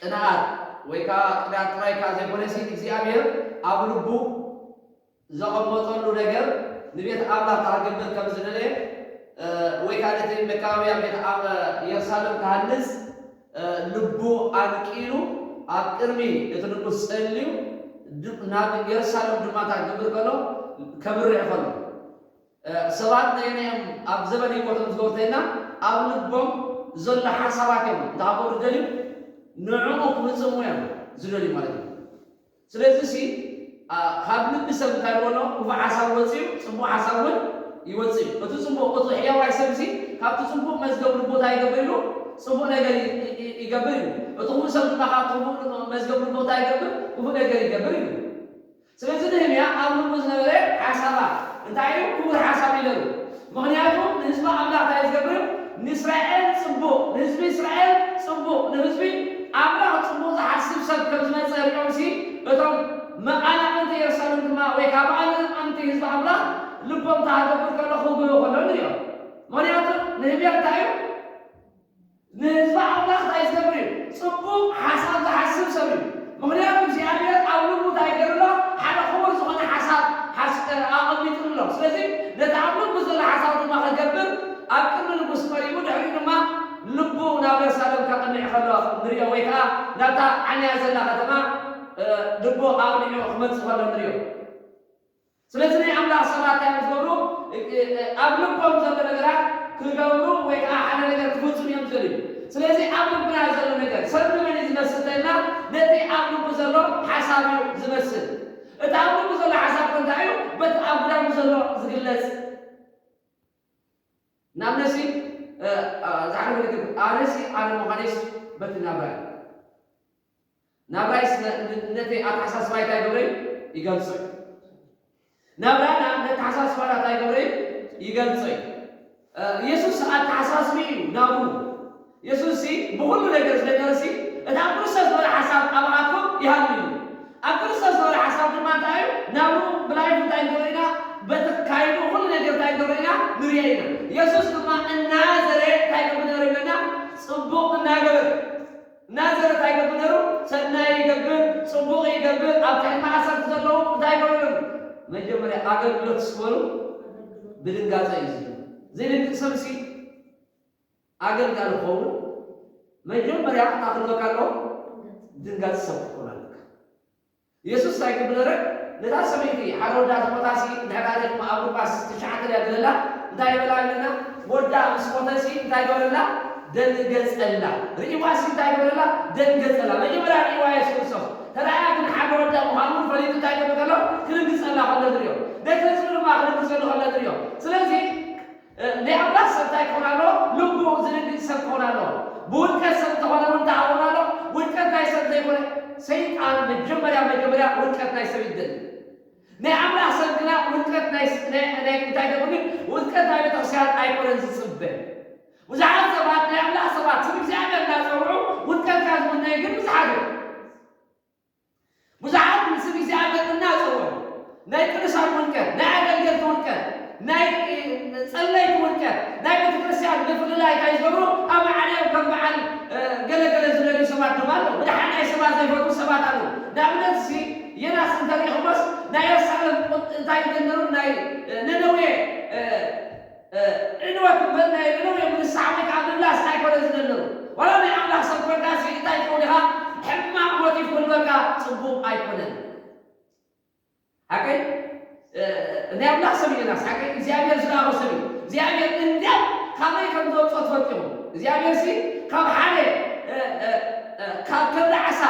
ቅንዓት ወይ ከዓ ቅንዓት ጥራይ ከዓ ዘይኮነሲ እግዚአብሔር ኣብ ልቡ ዘቐመጠሉ ነገር ንቤት ኣምላኽ ክገብር ከም ዝደለየ ወይ ከዓ ነቲ መካበብያ ቤት ኢየሩሳሌም ክሃንጽ ልቡ አንቂሉ ኣብ ቅድሚ እቲ ንጉስ ጸልዩ ናብ ኢየሩሳሌም ድማ ክገብር ከሎ ከብርዕ ከሎ ሰባት ነይነዮም ኣብ ዘመን ይቆጥም ዝገብርተና ኣብ ልቦም ዘሎ ሓሳባት እዮም ዳቦር ደልዩ ንዕኡ ክምጽሙ እዮም ዝደልዩ ማለት እዩ። ስለዚህ ሲ ካብ ልቢ ሰብ እንታይ ብሎ ክፉእ ሓሳብ ወፂኡ ጽቡቕ ሓሳብ እውን ይወፅእ። እቲ ጽቡቕ እቲ ሕያዋይ ሰብ ሲ ካብቲ ጽቡቕ መዝገብ ልቡ እንታይ ይገብር ኢሉ ጽቡቕ ነገር ይገብር እዩ። እቲ ክፉእ ሰብ ድማ ካብቲ ክፉእ መዝገብ ልቡ እንታይ ይገብር ክፉእ ነገር ይገብር እዩ። ስለዚ ነህምያ ኣብ ልቡ ዝነበረ ሓሳባት እንታይ እዩ ክቡር ሓሳብ ይነሩ። ምክንያቱም ንህዝቢ ኣምላኽ እንታይ ዝገብር ንእስራኤል ጽቡቕ ንህዝቢ እስራኤል ጽቡቕ ንህዝቢ ኣምላኽ ጽቡቕ ዝሓስብ ሰብ ከም ዝመጽእ ሪኦም ሲ እቶም መቃናቅንቲ ኢየሩሳሌም ድማ ወይ ከዓ መቃናቅንቲ ህዝቢ ኣምላኽ ልቦም ታገብር ከሎ ክብሉ ከሎ ንሪኦም። ምክንያቱም ነህምያ እንታይ እዩ ንህዝቢ ኣምላኽ እንታይ ዝገብር እዩ ጽቡቕ ሓሳብ ዝሓስብ ሰብ እዩ። ምክንያቱም እግዚኣብሔር ኣብ ልቡ እንታይ ገይሩሎ ሓደ ክቡር ዝኾነ ሓሳብ ኣቐሚጡሎ። ስለዚ ነቲ ኣብ ልቡ ዘሎ ሓሳብ ድማ ክገብር ኣብ ቅድሚ ንጉስ ቀሪቡ ድሕሪኡ ድማ ልቡ ናብ ኢየሩሳሌም ከቕንዕ ከሎ ንሪኦ ወይ ከዓ ናብታ ዓንያ ዘላ ከተማ ልቡ ኣቕኒዑ ክመጽእ ከሎ ንሪኦ። ስለዚ ናይ ኣምላኽ ሰባት እንታይ ዝገብሩ ኣብ ልቦም ዘሎ ነገራት ክገብሩ ወይ ከዓ ሓደ ነገር ክፍጽሙ እዮም ዝደልዩ። ስለዚ ኣብ ልብና ዘሎ ነገር ሰብ ንመን እዩ ዝመስል እንተኢልና ነቲ ኣብ ልቡ ዘሎ ሓሳብ እዩ ዝመስል። እቲ ኣብ ልቡ ዘሎ ሓሳብ እንታይ እዩ በቲ ኣብ ግዳሙ ዘሎ ዝግለጽ ናብነሲ ዝዓለመ ነገር ኣነሲ ኣነ ምዃነስ በቲ ናብራይ ናብራይስ ነቲ ኣተሓሳስባ እንታይ ገብረ ይገልጾ እዩ። ናብራና ነቲ ሓሳስባና እንታይ ገብረ ይገልጾ እዩ። ኢየሱስ ኣተሓሳስቢ እዩ ናብሩ ኢየሱስ ሲ ብኩሉ ነገር ስለገረ ሲ እቲ ኣብ ክርስቶስ ዝበለ ሓሳብ ኣብኣትኩም ይሃሉ እዩ። ኣብ ክርስቶስ ዝበለ ሓሳብ ድማ እንታይ እዩ ናብሩ ብላይፍ እንታይ ንገብረ ኢና በቲ ካይዱ ኩሉ ነገር እንታይ ንገብረ ኢና ንሪኦ ኢና። ኢየሱስ ድማ እናዘረ እንታይ ገብር ነይሩ ይብለና ጽቡቕ እናገበር እናዘረ እንታይ ገብር ነይሩ ሰናይ ይገብር ጽቡቕ ይገብር። ኣብ ትሕቲ ማእሰርቲ ዘለዉ እንታይ ገብር ነይሩ መጀመርያ ኣገልግሎት ስበሉ ብድንጋጸ እዩ ዝብል ዘይድንግጥ ሰብ ሲ ኣገልጋሊ ክኸውን መጀመርያ ታክልበካ ኣሎ ድንጋጽ ሰብ ክኾን ኣለካ። ኢየሱስ እንታይ ገብር ነይሩ ነታ ሰበይቲ ሓደ ወዳ ዝሞታሲ ንሕራደ ድማ ኣብ ሉቃስ 9 ያገለላ እንታይ ይበላ ኣለና ወዳ ምስ ሞተሲ እንታይ ገብረላ ደንገጸላ ርኢዋሲ እንታይ ገብረላ ደንገጸላ መጀመርያ ርኢዋ ኢየሱስ ክርስቶስ ተራእያ ግን ሓደ ወዳ ምዃኑ ፈሊጡ እንታይ ገብር ከሎ ክድንግጸላ ከሎ ንሪኦ ደቂ ህዝቢ ድማ ክድንግጸሉ ከሎ ንሪኦ። ስለዚ ናይ ኣምላኽ ሰብ እንታይ ክኾን ኣሎ ልቡ ዝድንግጽ ሰብ ክኾን ኣሎ። ብውድቀት ሰብ እንተኾነ እውን እንታይ ክኾን ኣሎ ውድቀት ናይ ሰብ ዘይኮነ ሰይጣን መጀመርያ ውድቀት ናይ ሰብ ይደል ናይ ኣምላኽ ሰብ ግና ውድቀት ናይ እንታይ ገብር ውድቀት ናይ ቤተክርስትያን ኣይኮነን ዝጽበ። ብዙሓት ሰባት ናይ ኣምላኽ ሰባት ስም እግዚኣብሔር እናፀውዑ ውድቀት ካብ ዝምነዩ ግን ብዙሓት እዮም። ብዙሓት ስም እግዚኣብሔር እናፀውዑ ናይ ቅዱሳን ውድቀት ናይ ኣገልገልቲ ውድቀት ናይ ጸለይቲ ውድቀት ናይ ቤተክርስትያን ብፍልላይ እንታይ ዝገብሩ ኣብ ዓለም ከም በዓል ገለገለ ዝደልዩ ሰባት ድማ ኣለዉ። ብድሓን ናይ ሰባት ዘይፈቱ ሰባት ኣለዉ። ንኣብነት ሲ የናስ እንተሪኢኹሞስ ናይ ኢየሩሳሌም እንታይ ዝገነሩ ናይ ነነዌ ዕንወት ናይ ነነዌ ምንሳዕ ወይ ከዓ ምምላስ ኣይኮነ ዝገነሩ ዋላ ናይ ኣምላኽ ሰብ ኮንካ ሲ እንታይ ትኸውን ኢኻ ሕማቕ ሞት ይፍልበካ ጽቡቕ ኣይኮነን። ሓቀይ ናይ ኣምላኽ ሰብ የናስ ሓቀይ እግዚኣብሔር ዝለኣኾ ሰብ እዩ። እግዚኣብሔር እንድያው ካመይ ከም ዘውፅኦ ትፈልጢኹ እግዚኣብሔር ሲ ካብ ሓደ ካብ ክንዲ ዓሳ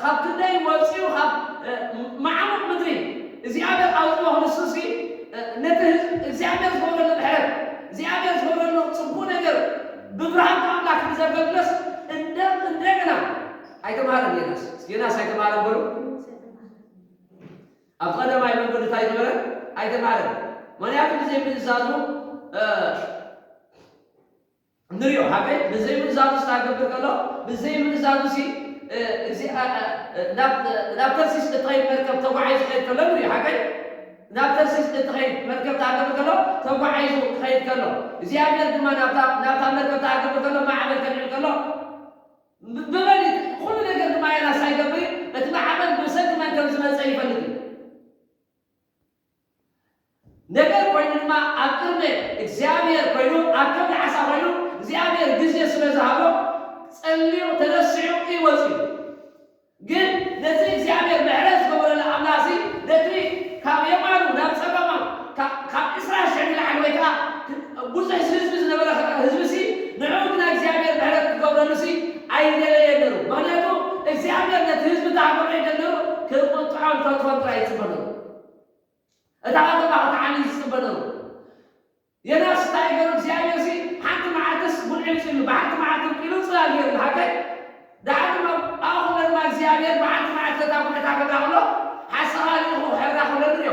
ካብ ክንደይ ወፂኡ ካብ ማዕሙቕ ምድሪ እግዚኣብሔር ኣውፅኦ ክንሱ ሲ ነቲ እግዚኣብሔር ዝገብረሉ ምሕረት እግዚኣብሔር ዝገብረሉ ጽቡቕ ነገር ብብርሃን ኣምላኽ ዘገልግሎስ እንደገና ኣይተማሃረን የናስ ኣይተማሃረን በሉ ኣብ ቀዳማይ መንገዲ እንታይ ነበረ ኣይተማሃረን። ምክንያቱ ብዘይ ምእዛዙ ንሪኦ ሓቀይ ብዘይ ምእዛዙ ስታገብር ከሎ ብዘይ ምእዛዙ ሲ ናብ ተርሲስ እትኸይድ መርከብ ተጓዒዙ ክኸይድ ከሎ ንሪኦ ሓቀይ ናብ ተርሲስ እትኸይድ መርከብ ተኣገብር ከሎ ተጓዒዙ ክኸይድ ከሎ እግዚኣብሔር ድማ ናብታ መርከብ ተኣገብር ከሎ ማዕበል ከልዕል ከሎ بمالي كل ነገር ما يناس አይገብሪ እትማዓመል በሰግ ማን ከም ዝመጽ ይፈልግ ነገር ኮይንማ አቅርበ እግዚአብሔር ኮይኑ አቅርበ ዓሳ ኮይኑ እግዚአብሔር ግዜ ስለዛሃሎ ጸልዩ ተነስዩ ይወጽዩ ግን ለዚ እግዚአብሔር ምሕረት በወለ አምላሲ ለትሪ ካብ የማኑ ናብ ጸበማ ካብ እስራኤል ሸሚል ዓልወይካ ብዙሕ ህዝብ ዝነበረ ህዝብሲ ንዑግና እግዚአብሔር ምሕረት ክገብረሉሲ አይደለየነሩ ማለቱ እግዚአብሔር ለህዝብ ታቆረ አይደለሩ ከቆጣው ተፈጥሮ አይጽበሉ እታቀጣ ታዓሊ ይጽበሉ የናስ ታይገሩ እግዚአብሔር ሲ ሓንቲ ማዓተስ ጉልዕጽሉ ባሕቲ ማዓተስ ቂሉ ጽላገር ሃከይ ዳዕማ አሁን ለማ እግዚአብሔር ባሕቲ ማዓተስ ታቆጣ ታቀጣሎ ሓሳባሊ ሕራ ሁለድዮ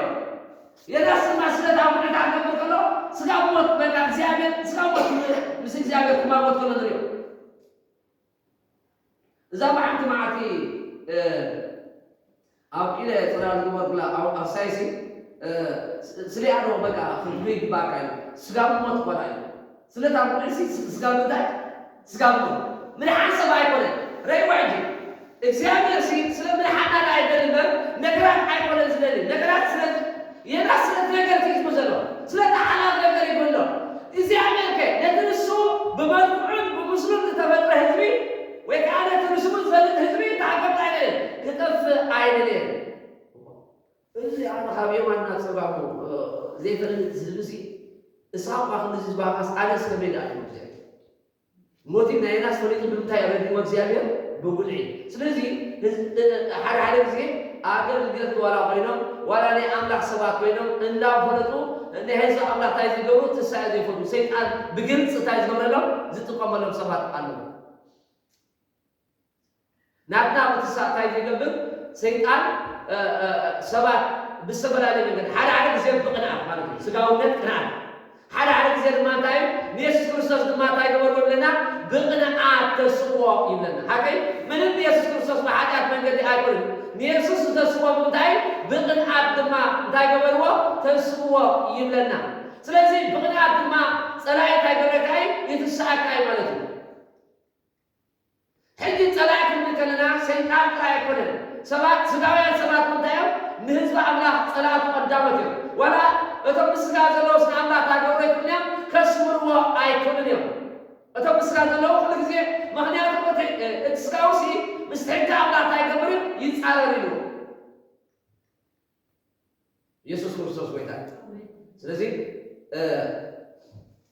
የናስ ማስለታ ወጣ ተቀበሎ ስጋሞት በቃ እግዚአብሔር ስጋሞት ምስ እግዚአብሔር ኩማሞት ከለድዮ እዛ ባሕቲ ማዓቲ አብቂለ ጽራል ወርላ አው አሳይሲ ስለያዶ በቃ ፍሪግ ባቃይ ስጋሞት ቆላይ ስለታቆሲ ስጋሞታይ ስጋሞ ምን ሐሳብ አይቆለ ረይዋጂ እግዚአብሔር ሲ ስለምን ሐናዳ አይደለም ነገራት አይቆለ ስለለ ነገራት ስለ የራስ ነገር ትይዝበዘሎ ስለታዓላ ነገር ይቆሎ እግዚአብሔር ለትንሱ በመልኩዑን በሙስሊም ተፈጥረ ህዝቢ ወይ ካለ ትንሱ ዘልት ህዝቢ ታቀጣ አይደል ከተፍ አይደል እዚህ አሁን ሀቢብ ማና ሰባቡ ዘይፈረን ዝልሲ እሳው አሁን እዚህ ባፋስ አለስ ከመዳ አይደል ሞቲና የናስ ፈሪጥ ብታይ ረዲ እግዚአብሔር በጉልዒ ስለዚህ ሓደ ጊዜ አገር ግረት ወላ ኮይኖም ወላ ላይ አምላክ ሰባት ኮይኖም እንዳፈለጡ እንደ ህዝብ አምላክ ታይዝገሩ ተሳይ ዘይፈቱ ሰይጣን በግልጽ ታይዝገረለው ዝጥቆመለም ሰባት አሉ ናትና በተሳታ ይገበብ ሰይጣን ሰባት በሰበላለ ነገር ሓደ ጊዜ በቅናት ማለት ነው ስጋውነት ቅናት ሓደ ጊዜ ማታይ ኢየሱስ ክርስቶስ ማታይ ገበርወለና በቅናት ተስቦ ይለና ሀገይ ምንም ኢየሱስ ክርስቶስ በኃጢአት መንገድ አይቆም ኢየሱስ ተስቦ ማታይ በቅናት ድማ ታይገበርዎ ተስቦ ይለና ስለዚህ በቅናት ድማ ጸላይት አይገበካይ የተሳካይ ማለት ነው ሕጂ ጸላይት ምንከለና ሰይጣን ቃይ ቆደ ሰባት ስጋውያን ሰባት ምንታየው ንህዝብ አምላክ ጸላቱ ቀዳመት ወላ እቶም ስጋ ዘለው ስለ አምላክ ታገሩ ይኩንያ ከስምርዎ አይኮንን ነው እቶም ስጋ ዘለው ሁሉ ጊዜ ምክንያቱ እስካውሲ ምስተንታ አምላክ ታይገብር ይጻረር ነው ኢየሱስ ክርስቶስ ወይታ ስለዚህ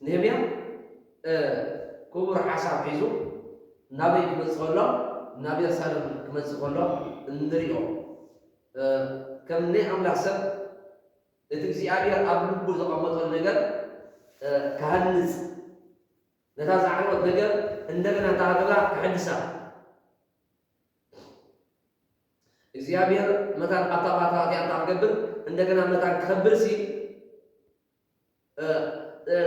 ነቢያ ክቡር ሐሳብ ሒዙ ናበይ ክመጽሎ ናበይ ሰለም ክመጽሎ እንድሪዮ ከምኔ አምላክ ሰብ እግዚአብሔር አብልቡ ዘቀመጠ ነገር ካህንጽ ለታዛዕወት ነገር እንደገና ታገባ ከሐዲሳ እግዚአብሔር መታን አጣባታት ያጣገብር እንደገና መታን ከብርሲ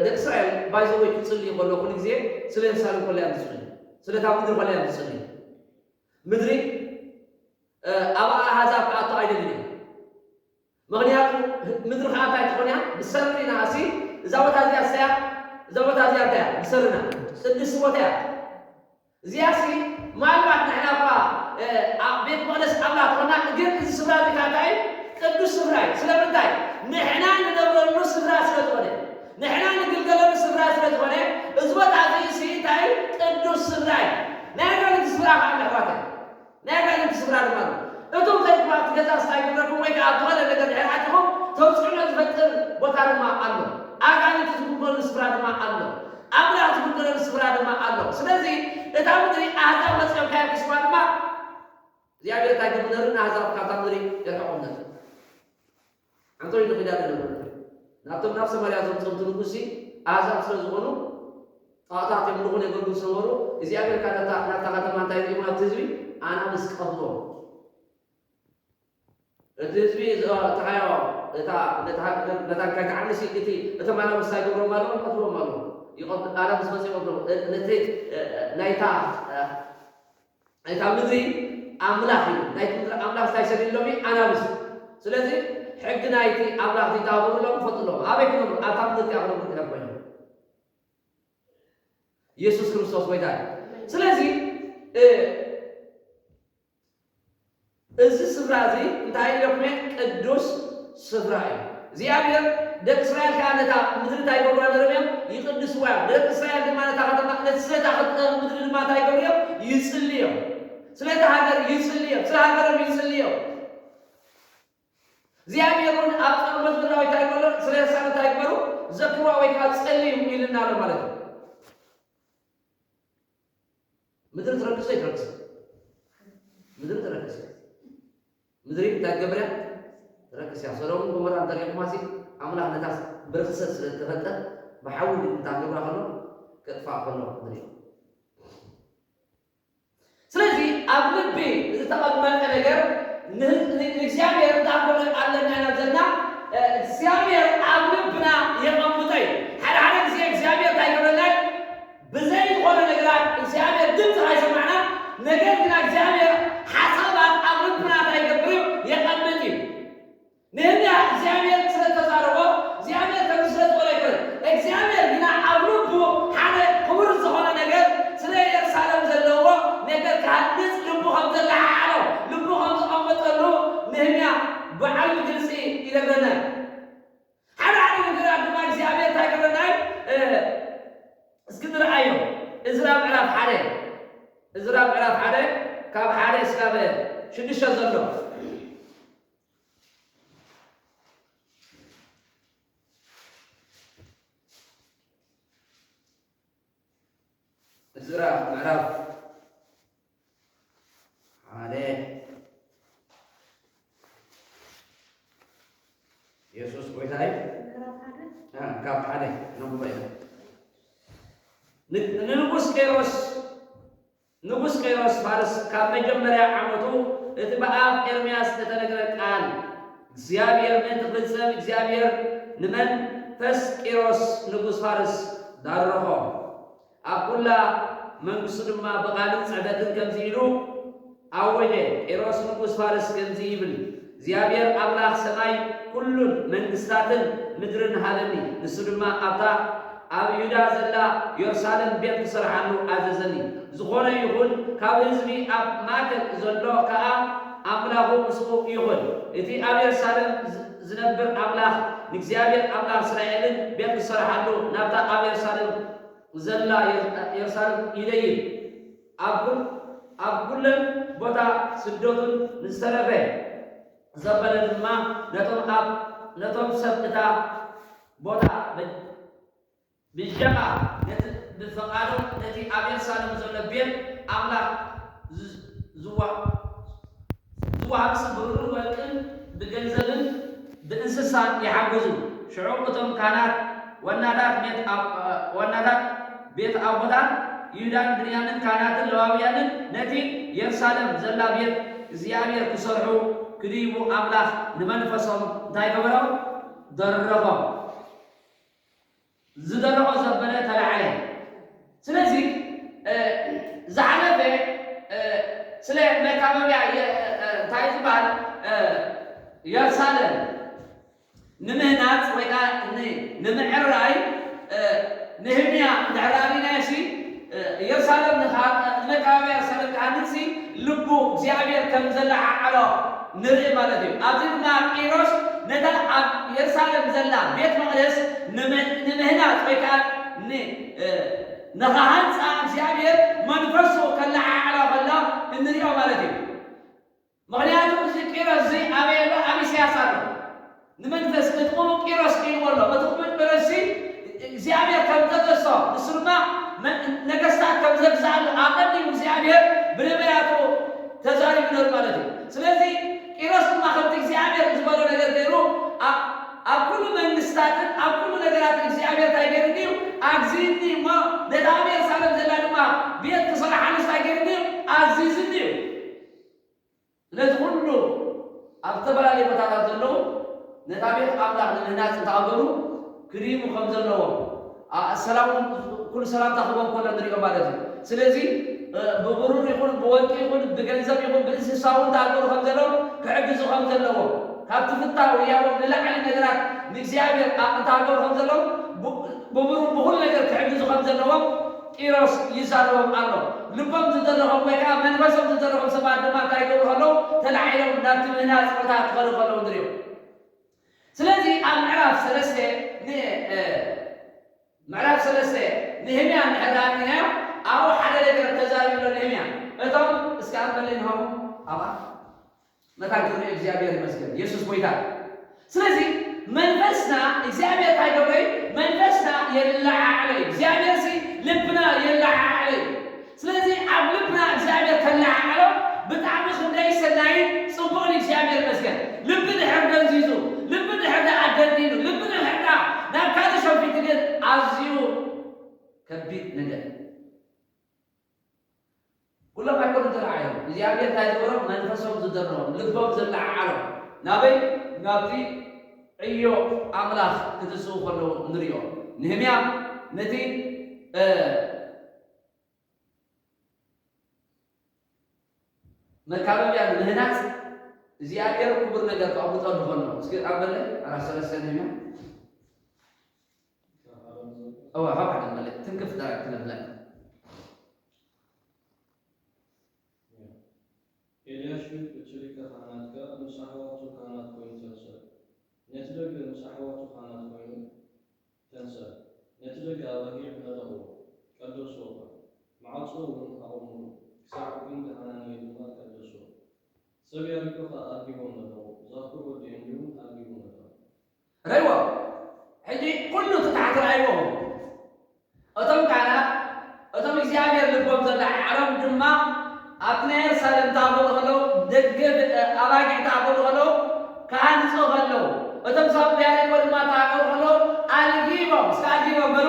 ለእስራኤል ባይዘው ይጽልይ ቆሎ ሁሉ ጊዜ ስለንሳል ቆሎ ያምጽልይ ስለታምድር ቆሎ ያምጽልይ ምድሪ አባ አሕዛብ ካቶ አይደለም ምክንያቱ ምድር ካታ ይቆኛ በሰርና አሲ ዛውታ ዚያሰያ ዛውታ ዚያታ በሰርና ስድስት ቦታ ዚያሲ ማልባት ነህናፋ ቤት መቅደስ አምላክ ሆና ግን እዚህ ስፍራ ካታይ ቅዱስ ስፍራ ስለምታይ ነህና እንደብረሉ ስፍራ ስለሆነ ነህና ንግልገለሉ ስፍራ ስለሆነ እዝወታ ሲታይ ቅዱስ ስፍራ ነገር ስፍራ ካለባት ነገር ስፍራ ማለት እቶም ከይቋት ገዛ ሳይገረኩ ወይ አጥዋለ ነገር ያራጥኩም ተውጽኖ ዝፈጥር ቦታ ድማ አለ አጋንንት ዝጉበሉ ስፍራ ድማ አለ አምላክ ዝጉበሉ ስፍራ ድማ አለ ስለዚህ እታምድሪ አሕዛብ መጽሐፍ ካይክስማ ድማ እግዚአብሔር ታገብነርን አሕዛብ ካታምድሪ ያቀውነ አንተ ይልቀዳለ ነው ናቶም ናፍሰ ማርያም ዘምጽምቱ ንጉሲ አሕዛብ ስለዝሆኑ ጣጣት የምልኩ ነገር ሰወሩ እግዚአብሔር ካለታ ናታካተማ ታይዚ ማለት ህዝቢ አና መስቀብሎ እትዝቢ ተሃያው እታ ለታካ ከዓንሲ እቲ እተማና መሳይገሮ ማለት ነው ማለት ይቆጥ አራብ ስመጽ ይቆጥሩ ነቴ ናይታ አይታ ምድሪ አምላክ ናይት አምላክ ታይሰልሎሚ አናብስ ስለዚህ ሕግ ናይቲ አምላክ ይታወሩሎም ፈጥሎም አበክኑ አታምት ያለው ተቀበሉ ኢየሱስ ክርስቶስ ወይታ ስለዚህ እዚ ስፍራ እዚ እንታይ ኢሎም ቅዱስ ስፍራ እዩ እግዚአብሔር ደቂ እስራኤል ካነታ ምድሪ እንታይ ይገብሩ ነይሮም ይቅድስዋ ደቂ እስራኤል ድማ ነታ ከተማ ስለታ ምድሪ ድማ እንታይ ይገብሩ ይጽልዩ ስለታ ሀገር ይጽልዩ ስለ ሀገርም ይጽልዩ እግዚአብሔርን ኣብ ጸሎት ምድራዊ እንታይ ይገብሩ ስለ ኢየሩሳሌም እንታይ ይገብሩ ዘክሯ ወይ ከዓ ጸልዩ ይልናል ማለት ነው ምድር ትረክስ ይትረክስ ምድር ትረክስ ምድሪ ታገብራ ትረክስ ያ ሰሎሞን ጎመራ አንተሪያማሲ አምላክ ነታስ በርክሰት ስለተፈጠ በሐውል ታገብራ ሆኖ ከጥፋ ሆኖ ምድሪ ስለዚህ አብልቤ ተቀመጠ ነገር እግዚአብሔር ታቆለ አለና ነዘና እግዚአብሔር አብልብና የቀምጠይ ሐራራ ጊዜ እግዚአብሔር ታይገበላይ በዘይ ሆነ ነገራት እግዚአብሔር ድምጽ አይሰማና ነገር ግን እግዚአብሔር ሐሳባት አብልብና ታይገብር የቀምጥ ነኛ እግዚአብሔር ስለተዛረበ እግዚአብሔር ተመስረት ወለከ እግዚአብሔር ግን አብልቡ ሐነ ክብር ዘሆነ ነገር ስለ ኢየሩሳሌም ዘለዎ ነገር ካንጽ ልቡ ከምዘላዓለው ልቡ ከምዘቀመጠሉ ነኛ በዓል ግልጽ ይነግረና ሐራራ ነገር አድማ እግዚአብሔር ታይገበናይ እስክንድር አዮ እዝራ ምዕራፍ ሓደ ካብ ሓደ እስካበ ሽድሽተ ዘሎ እዝራ ምዕራፍ ሓደ ኢየሱስ ጎይታይ ካብ ሓደ ነው ባይ ንጉስ ቄሮስ ፋርስ ካብ መጀመሪያ ዓመቱ እቲ በአብ ኤርምያስ ተተነገረ ቃል እግዚአብሔር ምን ተፈጸመ እግዚአብሔር ንመንፈስ ቄሮስ ንጉስ ፋርስ ዳረኾ አኩላ መንግስቱ ድማ በቃልን ጸደትን ከምዚ ኢሉ አወጀ ቄሮስ ንጉስ ፋርስ ከምዚ ይብል እግዚአብሔር አምላክ ሰማይ ሁሉን መንግስታትን ምድርን ሃለኒ ንሱ ድማ አብታ ኣብ ይሁዳ ዘላ ኢየሩሳሌም ቤት ክሰርሓሉ አዘዘኒ ዝኾነ ይኹን ካብ ህዝቢ ኣብ ማእከል ዘሎ ከዓ ኣምላኹ ምስኡ ይኹን እቲ ኣብ ኢየሩሳሌም ዝነብር ኣምላኽ ንእግዚአብሔር ኣምላኽ እስራኤልን ቤት ክሰርሓሉ ናብታ ኣብ ኢየሩሳሌም ዘላ ኢየሩሳሌም ይለይል ኣብ ኩለን ቦታ ስደቱን ንዝተረፈ ዘበለ ድማ ነቶም ሰብ እታ ቦታ ብጀማ ብፈቃዱ ነቲ ኣብ ኢየሩሳሌም ዘሎ ቤት ኣምላኽ ዝወሃብ ብሩርን ወርቅን ብገንዘብን ብእንስሳን ይሓግዙ ሽዑ እቶም ካህናት ወናዳት ቤት ኣቦታት ይሁዳን ብንያምን ካህናትን ሌዋውያንን ነቲ ኢየሩሳሌም ዘላ ቤት እግዚአብሔር ክሰርሑ ክድይቡ ኣምላኽ ንመንፈሶም እንታይ ገበሮም ደረኾም ዝደረቆ ዘበለ ተላዓለ ስለዚህ ዝሓለፈ ስለ መካበቢያ ታይዝባል ኢየሩሳሌም ንምህናት ወይ ከዓ ንምዕራይ ነህምያ ድዕራሪናሲ ኢየሩሳሌም ንመካበቢያ ኢየሩሳሌም ካህንሲ ልቡ እግዚአብሔር ከም ዘለዓዓሎ ንርኢ ማለት እዩ ኣብዚ ድማ ቂሮስ ነታ ኣብ ኢየሩሳሌም ዘላ ቤት መቅደስ ንምህናት ወይ ከዓ ንኻሃንፃ እግዚአብሔር መንፈሱ ከለዓዓሎ ከሎ እንሪኦ ማለት እዩ ምክንያቱ እዚ ቂሮስ እዚ ኣበየሎ ኣብ ኢሳያስ ኣሎ ንመንፈስ ክትቁሙ ቂሮስ ኢልዎ ኣሎ በትቁምን በለሲ እግዚአብሔር ከም ተገሶ ንሱ ድማ ነገስታት ከም ዘግዛሉ ኣቀዲሙ እግዚአብሔር ብነቢያቱ ተዛሪቡ ነሩ ማለት እዩ ስለዚ ቂሮስ ድማ ከምቲ እግዚአብሔር ዝበሎ ነገር ገይሩ ኣብ ኩሉ መንግስታትን ኣብ ኩሉ ነገራትን እግዚአብሔር እንታይ ገይሩኒ ኣግዚኒ እሞ ነታ ኣብ ኢየሩሳሌም ዘላ ድማ ቤት ክሰርሓሉ እንታይ ገይሩኒ ኣዚዝኒ እዩ ስለዚ ኩሉ ኣብ ዝተፈላለዩ ቦታታት ዘለዉ ነታ ቤት ኣምላኽ ንምህናፅ እንተኣገሩ ክድይሙ ከም ዘለዎም ሰላም ኩሉ ሰላምታ ክቦም ከሎ ንሪኦ ማለት እዩ ስለዚ ብብሩር ይኹን ብወርቂ ይኹን ብገንዘብ ይኹን ብእንስሳ እውን ተኣገሩ ከም ዘለዎም ክዕግዙ ከም ዘለዎም ካብቲ ፍታው እያቦም ንላዕሊ ነገራት ንእግዚአብሔር እንተኣገሩ ከም ዘለዎም ብብሩር ብኩሉ ነገር ክዕግዙ ከም ዘለዎም ቂሮስ ይዛረቦም ኣሎ ልቦም ዝደረኾም ወይ ከዓ መንፈሶም ዝደረኾም ሰባት ድማ እንታይ ይገብሩ ከለዉ ተላዒሎም ናብቲ ምህናፅ ቦታ ክኸዱ ከለዉ ንሪኦ ስለዚ ኣብ ምዕራፍ 3 ነህምያ እንድሕር ኢናዮ ኣብኡ ሓደ ነገር ተዛሪብሎ ነህምያ እቶም እስከ ኣብ በለይንሆም ኣብኣ መታን ክሪኦ እግዚኣብሔር ይመስገን ኢየሱስ ጎይታ ስለዚ መንፈስና እግዚአብሔር ታይገበይ መንፈስና የላዓለ እግዚአብሔር ሲ ልብና የላዓለ ስለዚህ ኣብ ልብና እግዚአብሔር ከላዓለ ብጣዕሚ ክንደይ ሰናይ ጽቡቕን እግዚአብሔር ይመስገን ልብ ድሕር ገንዚዙ ልብ ድሕር ኣደዲኑ ልብ ድሕር ናብ ካልእ ሸውፊት ግን ኣዝዩ ከቢድ ነገር ኩሎም ኣይኮኑ ተላዓሎም እግዚአብሔር ታይገበሮም መንፈሶም ዝደረቦም ልቦም ዝላዓሎም ናበይ ናብቲ እዮ ኣምላኽ ክትስኡ ከለዉ ንሪኦ ነህምያ ነቲ መካበብያ ምህናፅ እግዚኣብሔር ክቡር ነገር ከቕምጠሉ ከሎ እስኪ ኣበለ ዓራት 3 ነህምያ ካብ ሓደ መለ ትንክፍ ዳርክ ትነብለና ኤልያሽብ እችሊከ ካህናትከ ምስ ኣሕዋቱ ካህናት ኮይኑ ተንሥእ ነቲ ደገ ምስ ኣሕዋቱ ካህናት ኮይኑ ተንሥእ ነቲ ደገ ኣባጊዕ ነጠቕዎ ቀደስዎ መዓጾ እውን ኣቕምሉ ክሳዕ ግን ካህናንዮ ድማ ቀደስዎ ሰብ ያሪኮ ከዓ ኣርጊቦም ነጠቑ ዛኩር ወዲ እንዲሁ ኣርጊቦ ነጠቑ ረይዎ ሕጂ ኩሉ ትታሕቲ ረኣይዎም እቶም ካህናት እቶም እግዚኣብሔር ልቦም ዘላዓሎም ድማ ኣብቲ ናይ የሩሳሌም ተኣበሉ ከለዉ ደገ ኣባጊዕ ተኣበሉ ከለዉ ክሃንፁ ከለዉ እቶም ሰብ ያሪኮ ድማ ተኣበሉ ከለዉ ኣልጊቦም እስከ ኣልጊቦም በሉ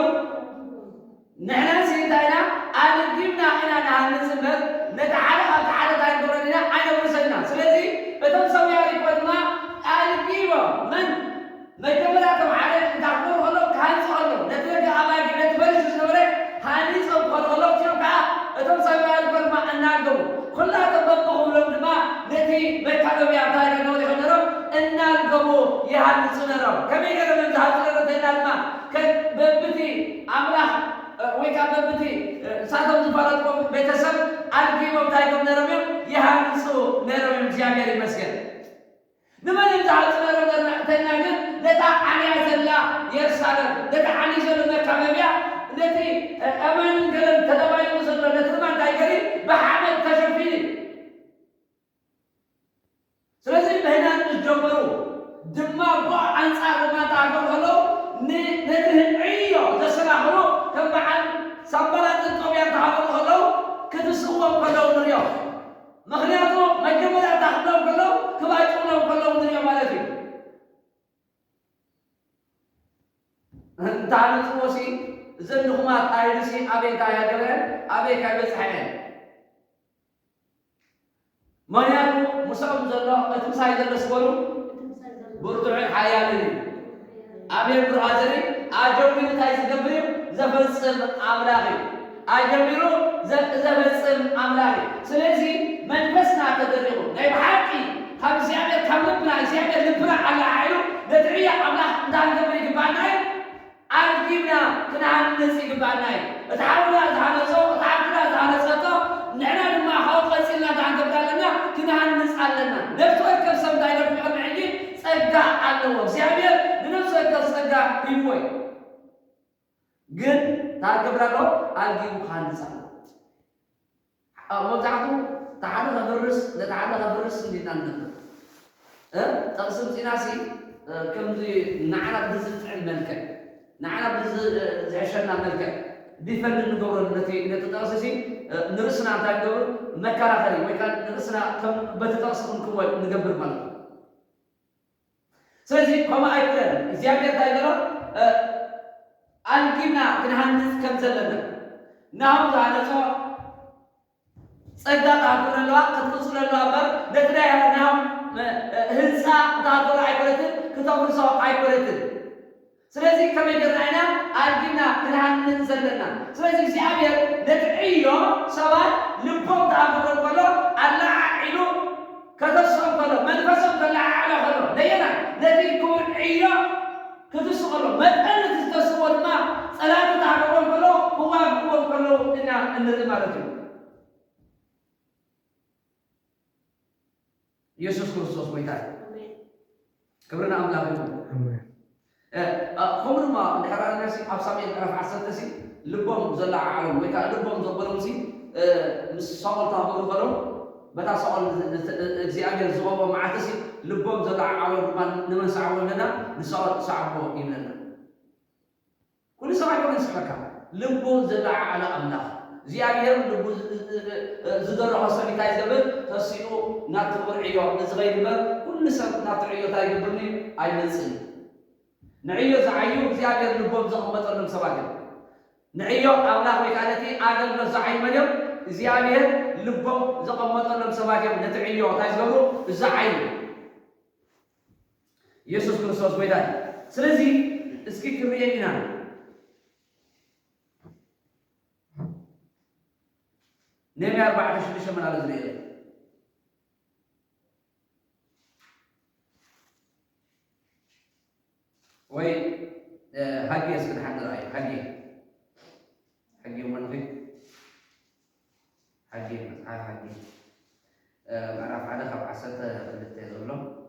ንሕና እንታይ ኢና ኣልጊብና ኢና ንሃንፅ እምበር ነቲ ሓደ ካብቲ ሓደ እንታይ ንገብረን ኢና ኣይነብርሰና ስለዚ እቶም ሰብ ያሪኮ ድማ ኣልጊቦም መጀመርያቶም ሓደ እንታክበሩ ከለዉ ክሃንፁ ከለዉ ነቲ ደገ ኣባጊዕ ነቲ በሪሱ ዝነበረ ሃኒፆም ክኸዱ ከለዉ እትዮም ከዓ እቶም ሰብ ያሪኮ ድማ እናልገቡ ኩላቶም በብኽብሎም ድማ ነቲ መካበብያ እንታይ ገነወት ይኸ ነሮም እናልገቡ ይሃንፁ ነሮም ከመይ ገረም ዝሃንፁ ነሮም ተና ድማ በብቲ ኣምላኽ ወይ ከዓ በብቲ ንሳቶም ዝፈለጥዎም ቤተሰብ ኣልጊቦም እንታይ ገቡ ነሮም እዮም ይሃንፁ ነሮም እዮም እግዚኣብሔር ይመስገን ንመን እዮም ዝሃንፁ ነሮም ተና ግን ነታ ዓንያ ዘላ የሩሳሌም ነታ ዓንይ ዘሎ መካበብያ ነቲ ኣማንን ገለን ተጠባይሙ ዘሎ ነቲ ድማ እንታይ ገሪ ብሓመድ ተሸፊኑ ስለዚ ምህናን ዝጀመሩ ድማ ብኣንጻር ድማ ተኣገሩ ከለዉ ነቲ ዕዮ ዘሰናኽሉ ከም በዓል ሳምባላጥን ጦብያን ተሃገሩ ከለዉ ክትስእዎም ከለዉ ንሪኦ ምክንያቱ መጀመርያ ታኽብሎም ከለዉ ክባጭውሎም ከለዉ ንሪኦ ማለት እዩ እንታሃንፅዎሲ እዘን ንኹማት ኣይድሲ ኣበይ እንታይ ያገበረን ኣበይ ካይበፅሐን ምክንያቱ ምስኦም ዘሎ እቲ ምሳይ ዘሎ ስበሉ ብርቱዕን ሓያልን እዩ ኣበይ ብርሃዘሪ ኣጀሚሩ እንታይ ዝገብር እዩ ዘፈፅም ኣምላኽ እዩ ኣጀሚሩ ዘፈፅም ኣምላኽ እዩ ስለዚ መንፈስና ተደሪቑ ናይ ብሓቂ ካብ እግዚኣብሔር ካብ ልብና እግዚኣብሔር ልብና ኣላዓኢሉ ነቲ ዕዮ ኣምላኽ እንዳንገብር ይግባአና እዩ ኣልጊብና ክንሃንፅ ይግባአና እዩ እቲ ሓውና ዝሃነፆ እቲ ዓድና ዝሃነፀቶ ንሕና ድማ ካብኡ ቀፂልና እንዳንገብር ኣለና ክንሃንፅ ኣለና ነፍሲ ወከፍ ሰብ እንታይ ደፊቅን ሕጂ ፀጋ ኣለዎ እግዚኣብሔር ንነፍሲ ወከፍ ፀጋ ሂብዎ እዩ ግን ታገብር ኣሎ ኣልጊቡ ክሃንፅ ኣሎ መብዛሕትኡ ተሓደ ከፍርስ ነቲ ሓደ ከፍርስ እንዲና ንነብር ጠቕሲ ምፂናሲ ከምዚ ንዓና ብዝጥዕም መልክዕ ንዓና ብዝሕሸና መልክዕ ዲፈንድ ንገብሮ ነቲ ጠቕሲ ንርእስና እንታይ ንገብር መከራኸሪ ወይ ከዓ ንርእስና ከም በቲ ጠቕሲ ክንክወል ንገብር ማለት እዩ ስለዚ ከምኡ ኣይኮነን እግዚኣብሔር እንታይ ገሎ ኣልጊብና ክንሃንፅ ከም ዘለና ናሁም ዝሃነፆ ፀጋ ተሃገሩ ኣለዋ ክትቅፅሉ ኣለዋ እምበር ነቲ ናይ ናሁም ህንፃ ተሃገሩ ኣይኮነትን ክተፍርሶ ኣይኮነትን ስለዚ ከመይ ገርና ኢና ኣልጊብና ክንሃንፅ ዘለና ስለዚ እግዚኣብሔር ነቲ ዕዮ ሰባት ልቦም ተሃገሩ ከሎ ኣላዓዒሉ ከተስኦም ከሎ መንፈሶም ከላዓዕሎ ከሎ ነየና ነቲ ክቡር ዕዮ ክትስኡ ከሎ መጠን እቲ ዝተስእዎ ድማ ፀላእቲ ተሃገሮም ከሎ ክዋግእዎም ከለዉ ኢየሱስ ክርስቶስ ጎይታ ክብርና ኣምላኽ ይኹን ከምኡድማ እንድሕራና ኣብ ሳሙኤል ምዕራፍ 10 ልቦም ዘለዓዓሎም ወይ ከዓ ልቦም ዘበሎም ምስ ሳኦል ተሃገሩ ከሎም በታ ሳኦል እግዚኣብሔር ዝቐቦ መዓልቲ ልቦም ዘለዓዓሎም ድማ ንመን ሰዓቦ ኣለና ንሳኦል ሰዓቦ ይብለና ኩሉ ሰብኣይ ኮነ ንስሐካ ልቡ ዘለዓዓለ ኣምላኽ እግዚኣብሔር ልቡ ዝደረኸ ሰብ እንታይ ዝገብር ተሲኡ ናብቲ ቁርዕዮ እዚ ከይድበር ኩሉ ሰብ ናብቲ ዕዮ እንታይ ይግብርኒ ኣይመፅን ንዕዮ ዝዓዩ እግዚኣብሔር ልቦም ዘቐመጠሎም ሰባት እዮም ንዕዮ ኣምላኽ ወይ ከዓ ነቲ ኣገልግሎት ዝዓዩ መድዮም እግዚኣብሔር ልቦም ዘቐመጠሎም ሰባት እዮም ነቲ ዕዮ እንታይ ዝገብሩ ዝዓዩ ኢየሱስ ክርስቶስ ጎይታ ስለዚ እስኪ ክንሪኦ ኢና نمي 14 من على زرير وي حقي اسكن حد رأي حقي ومن في حقي معرف على خب عسات اللي تقول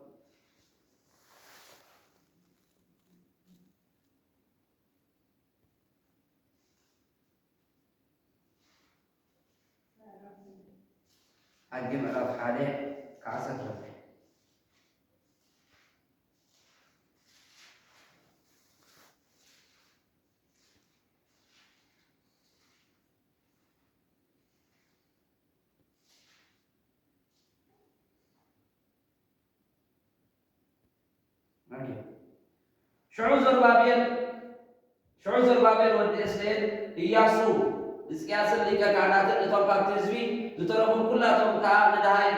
حاجة معرف حالي كعسل رفع شعور زربابيل ودي إسرائيل إياسو እስኪያስ ሊቀ ካህናት እቶም ህዝቢ ዝተረፉን ኩላቶም ከዓ ንድሃይ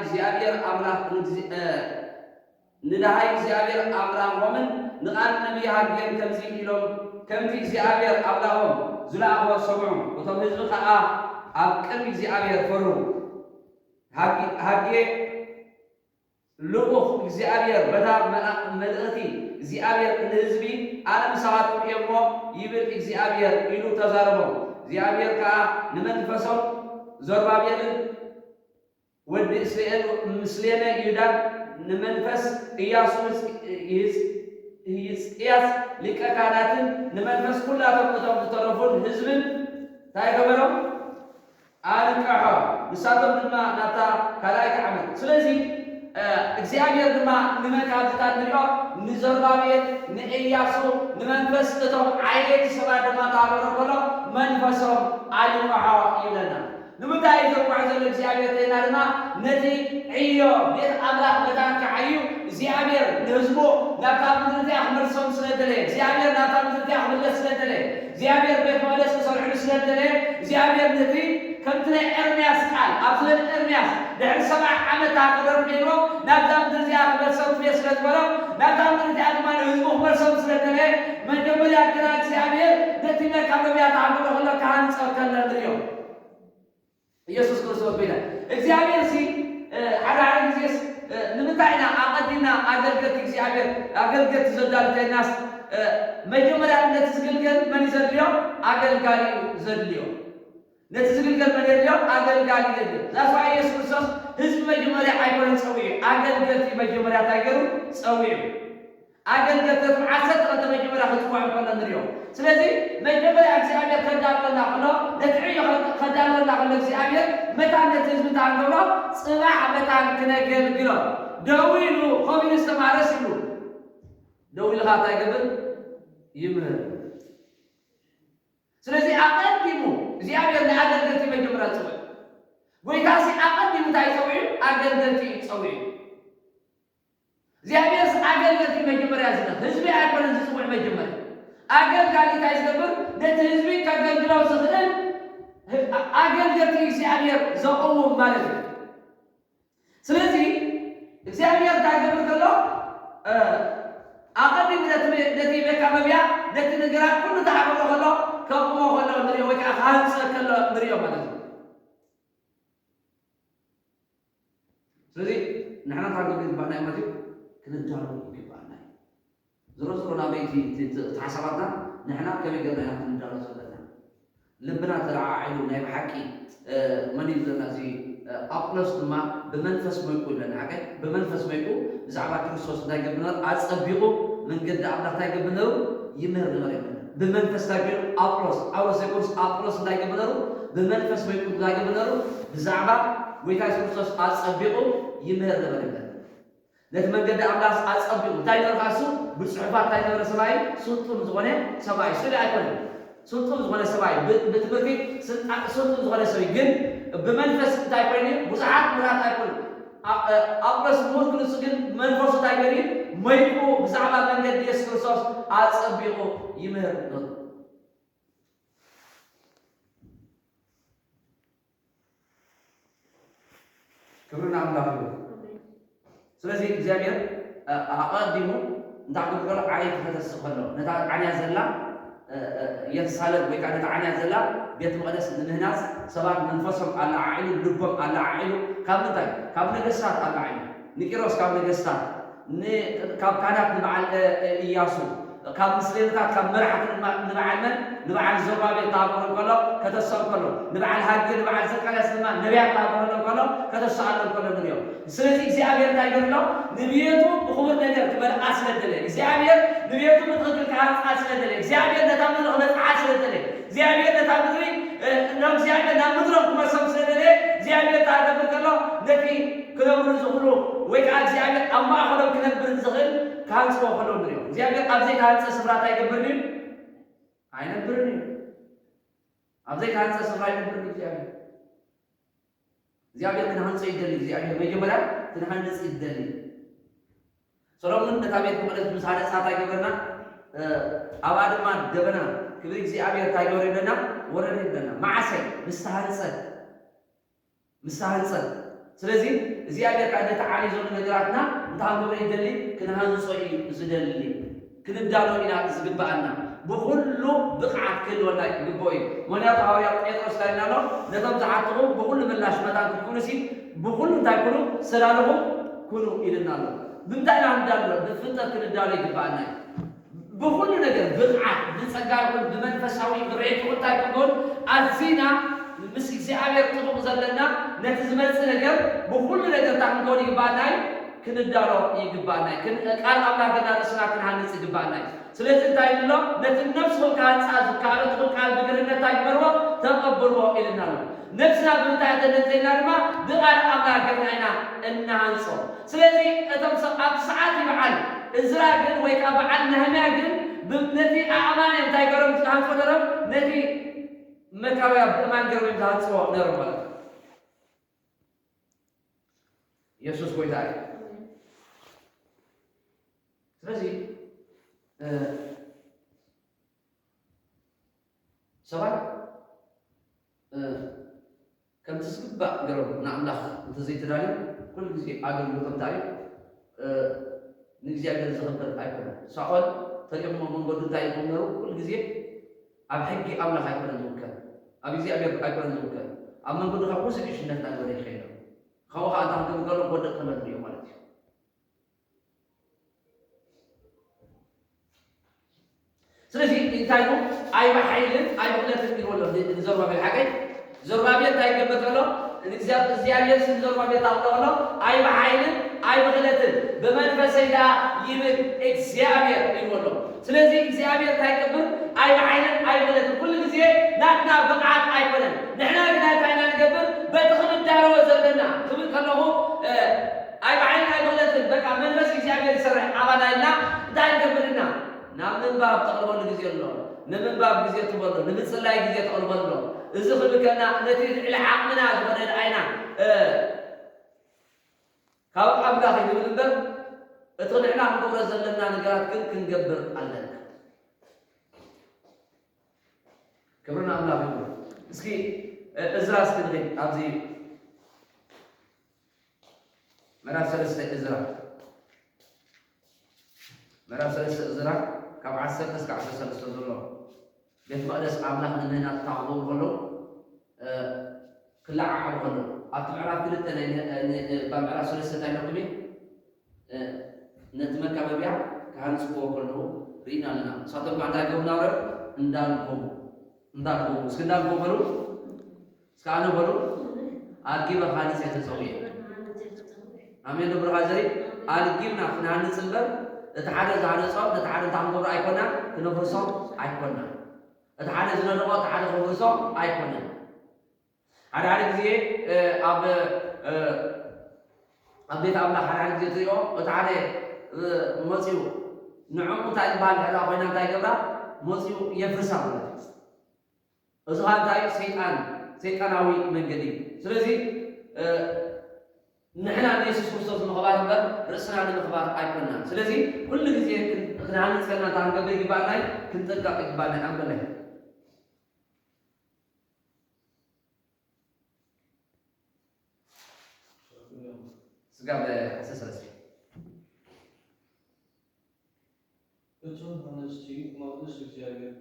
እግዚአብሔር አምላኮምን ንቃል ነቢይ ሃጌን ከምዚ ኢሎም ከምቲ እግዚአብሔር አምላኮም ዝለኣኾ ሰምዑ እቶም ህዝቢ ከዓ ኣብ ቅድሚ እግዚአብሔር ፈሩ ሃጌ ልኡኽ እግዚአብሔር በታ መልእኽቲ እግዚአብሔር ንህዝቢ ኣነ ምሳኻትኩም እየ እሞ ይብል እግዚአብሔር ኢሉ ተዛረቦም እግዚአብሔር ከዓ ንመንፈሶም ዘሩባቤልን ወዲ እስራኤል ምስሌነ ይሁዳን ንመንፈስ ኢያሱ ሕዝቅያስ ሊቀ ካህናትን ንመንፈስ ኩላቶም እቶም ዝተረፉን ህዝብን እንታይ ገበሮም ኣንቀሖ ንሳቶም ድማ ናብታ ካልኣይቲ ዓመት ስለዚ እግዚአብሔር ድማ ንመን ካብዝታ ንሪኦ ንዘሩባቤል ንኢያሱ ንመንፈስ እቶም ዓየይቲ ሰባት ድማ ታበሮ ከሎ መንፈሶም ኣልምሖ ይብለና ንምንታይ ዘርጉዕ ዘሎ እግዚአብሔር ተይና ድማ ነቲ ዕዮ ቤት ኣምላኽ መዳን ክዓዩ እግዚአብሔር ንህዝቡ ናብታ ምድሪ እዚኣ ክመልሶም ስለደለየ እግዚአብሔር ናብታ ምድሪ እዚኣ ክምለስ ስለደለየ እግዚአብሔር ቤት መቅደስ ክሰርሕሉ ስለደለየ እግዚአብሔር ነቲ ከምቲ ናይ ኤርምያስ ቃል ኣብ ዝብል ኤርምያስ ድሕሪ 70 ዓመት ሃገሮም ነይሮም ናብታ ምድሪ እዚኣ ክመልሶም ድልየ ስለዝበሎም ናብታ ምድሪ እዚኣ ድማ ንህዝቡ ክመልሶም ስለደለየ መጀመርያ ግና እግዚአብሔር ነቲ መካበብያ ተሃገሮ ከሎ ክሃንፀው ከሎ ንሪኦም ኢየሱስ ክርስቶስ ቤላ እግዚአብሔር ሓደ ጊዜስ ንምንታይ ኢና ኣቐዲምና ኣገልገልቲ እግዚአብሔር ኣገልገልቲ ዘዳልተናስ መጀመርያ ነቲ ዝግልገል መን ዘድልዮ ኣገልጋሊ ዘድልዮ ነቲ ዝግልገል መን የድልዮ ኣገልጋሊ ዘድልዮ ዛስዋ ኢየሱስ ክርስቶስ ህዝቢ መጀመርያ ኣይኮነን ፀዊዑ ኣገልገልቲ መጀመርያ እንታይ ገይሩ ፀዊዑ ኣገልገልቲ ዓሰርተ ክልተ መጀመርያ ክፅዋዕ ከሎ ንሪኦም ስለዚ መጀመርያ እግዚአብሔር ከዳለና ከሎ ነቲ ዕዮ ከዳለና ከሎ እግዚአብሔር መታን ነቲ ህዝቢ እንታይ ንገብሮ ፅባሕ መታን ክነገልግሎ ደው ኢሉ ከምኡ ኢሉ ዝተማረስ ኢሉ ደው ኢልካ እንታይ ገብር ይምህር ስለዚ ኣቐዲሙ እግዚአብሔር ንኣገልገልቲ መጀመርያ ፀዊዑ ጎይታሲ ኣቐዲሙ እንታይ ፀዊዑ ኣገልገልቲ ፀዊዑ እግዚአብሔር ኣገልገልቲ መጀመርያ ዝነ ህዝቢ ኣይኮነን ዝፅውዕ መጀመርያ ኣገልጋሊ እንታይ ዝገብር ነቲ ህዝቢ ከገልግሎ ዝኽእል ኣገልገልቲ እግዚአብሔር ዘቕውም ማለት እዩ ስለዚ እግዚአብሔር እንታይ ዝገብር ከሎ ኣቐዲሙ ነቲ መካበብያ ነቲ ነገራት ኩሉ ተሓበሮ ከሎ ከቕሞ ከሎ ንሪኦ ወይ ከዓ ክሃንፀ ከሎ ንሪኦ ማለት እዩ ስለዚ ንሕና ታገልግል ይግባአና እዩ ማለት እዩ ክንዳሉ ይግባአና እዩ ዝሮ ናበይቲ ተሓሳባትና ንሕና ከመይ ጌርና ክንዳሉ ዘለና ልብና ተረዓዒሉ ናይ ብሓቂ መን እዩ ዘለና እዚ أقلص ما بمنفس ما يقول لنا عقل بمنفس ما يقول زعما كريستوس تايق بنر أتصبقه من قد الله تايق بنر يمهر لنا بمنفس تايق أقلص يقول أقلص تايق بنر بمنفس ما يقول تايق بنر زعما ويكاس كريستوس أتصبقه يمهر لنا نتمنى قد الله أتصبقه تاينر خاصو بالصحفات تاينر سباي سلطان زغنة سباي سلا أكون سلطان زغنة سباي بتبكي سلطان زغنة سباي جن بمنفس تايبرني بزعات مرات تايبر أقرص مور كل سجن منفس تايبرني ما يكو بزعما من قد يسكرسوس أتصبقه يمهر كبرنا الله ስለዚህ እግዚአብሔር አቀድሞ እንዳቀደረ አይት ተተስፈለ ነታ ዓንያ ዘላ የሳለ ወይ ካለ ዓንያ ዘላ ቤት መቅደስ ንህናስ ሰባት መንፈሶም አላ ዓይኑ ልቦም አላ ዓይኑ ካብ ነገስታት አላ ዓይኑ ንቂሮስ ካብ ነገስታት ካብ ካህናት ንበዓል ኢያሱ ካብ ምስሌታት ካብ መራሕቲ ንበዓል መን ንበዓል ዘሩባቤል ታበሮ ከሎ ከተሰብ ከሎ ንበዓል ሃጌ ንበዓል ዘካርያስ ድማ ነቢያት ታበሮ ከሎ ከተሰአለ ከሎ ንሪኦ ስለዚህ እግዚአብሔር ታይገርሎ ንብየቱ ብኽቡር ነገር ክመልአ ስለደለ እግዚአብሔር ንብየቱ ብትክክል ክሃንፃ ስለደለ እግዚአብሔር ነታ ምድሪ ክመፅዓ ስለደለ እግዚአብሔር ነታ ምድሪ እንደም እግዚአብሔር ናብ ምድሮም ክመሰም ስለደለ እግዚአብሔር ታገብር ከሎ ነቲ ክነብሩ ዝኽእሉ ወይ ከዓ እግዚአብሔር ኣብ ማእኸሎም ክነብር ዝኽእል ካንጽኦ ከሎ ንሪኦ እግዚአብሔር ኣብዘይ ካንፀ ስፍራት ኣይገብርን አይነብርን ኣብዘይ ካንፀ ስፍራ ኣይነብርን እግዚአብሔር ክነሃንፀ ይደሊ እግዚአብሔር መጀመሪያ ክነሃንፅ ይደሊ ሰሎሞን ነታ ቤት መቅደስ ምስ ሃነፃ እንታይ ገበርና ኣብኣ ድማ ደበና ክብሪ እግዚአብሔር እንታይ ገበረ ይብለና ወረደ ይብለና ማዓሰይ ምስተሃንፀ ስለዚ እግዚአብሔር ከዓ ነቲ ዓሊ ዘሎ ነገራትና እንታሃንገበረ ይደሊ ክነሃንፆ እዩ ዝደሊ ክንዳሎ ኢና ዝግባአና بكل بقعة كل ولا يقبوي من يطلع يطرس لنا له نتم زعتهم بكل من لاش متان تكونوا سي بكل تاكلوا سلالهم كونوا إلى النار بمتعنا عند الله بفترة كل الدار يقبعنا بكل نجار بقعة بنسجعكم بمنفساوي بريت وتاكلون أزينا مسك زعابير تطوق زلنا نتزمت نجار بكل نجار تاكلون يقبعنا كن الدار يقبعنا كن قال الله قدر اسنا كن هنس يقبعنا ስለዚህ ታይሎ ነፍስ ወካንጻዝ ካረት ወካል በግርነት ታይበርዋ ተቀበልዋ ኢልና ነፍስና በምታያተ ነዘይናርማ ብቃል አምላክና እናንጾ ስለዚህ እቶም ሰዓት ይበዓል እዝራ ግን ወይ ካ በዓል ነህሚያ ግን በነቲ አማን ታይገረም ታንጾ ደረም ነቲ መካወያ በማንገር ወይ ታንጾ ነበር ማለት ኢየሱስ ቆይታይ ስለዚህ ሰባት كم تسبب قرب نعمله تزيد تدالي كل شيء عقل مقطعي نجزي عقل زخبر أيضا سؤال تجمع من قدر تاي منورو كل شيء أبحكي أملا هاي كنا نوكل أبي زي أبي كنا نوكل أما قدر خبوس إيش نحن نقول خير خو هذا هم كم قدر كنا نريو مالتي ስለዚህ እንታዩ አይባ ኃይልን አይብለት ይወለው ዘሩባቤል ሐቀይ ዘሩባቤል ታይገበተሎ እግዚአብሔር ስም ዘሩባቤል ታውቀውሎ አይባ ኃይልን አይብለትን በመንፈሰይዳ ይብል እግዚአብሔር ይወለው ስለዚህ እግዚአብሔር ታይቀብር አይባ ኃይልን አይብለትን ሁሉ ጊዜ ናትና በቃት አይቆነን ንሕና ግን ታይና ንገብር በትኽምዳሮ ዘለና ክብል ከለሁ አይባ ኃይልን አይብለትን በቃ መንፈስ እግዚአብሔር ይሰራይ አባናልና እንዳይገብርና نامن باب تقربون لجزيرنا نمن باب جزيرة تبرر نمن سلاي جزيرة تقربنا إذا خلنا نتيجة الحقنا زمان العينا كاب أبلغ يقولون ده اتقنعنا عن قبر زلنا نقرأ كن جبر علنا كبرنا أبلغ يقول اسكي إزراء سكدري أبزي مرا سلسلة إزراء مرا سلسلة إزراء كم عسر ناس كعسر سلسلة الله بيت مقدس عمله إننا تعبون غلو كل عام غلو أتمعنا كل التاني بمعنا سلسلة تاني نقبي نتمكى ببيع كهان سبوه غلو رينا لنا ساتم عندها قوم نارب ندان قوم سكندان قوم غلو سكانو غلو أرجيب خالص يتسوي أمين دبر هذري أرجيبنا خنان سلبر تحدث عن الصوم تحدث عن قبر أيقونة تنفرسهم أيقونة تحدث عن الوقت تحدث عن فرسهم أيقونة على زي أبديت أملا على زي تيو تعالى مسيو نعم تاي بال على أخونا تاي قبرة مسيو يفرسهم أزهار تاي سيطاناوي من قديم سلزي نحن يسوع كريستوس نخبار نبر رأسنا عن الخبار أيقونة سلزي كل جزء خنان سكنا تانك بيجي بالناي كنت تلقى بالناي أم بالله سكاب أساس እቶም ሃነስቲ መቕደስ እግዚአብሔር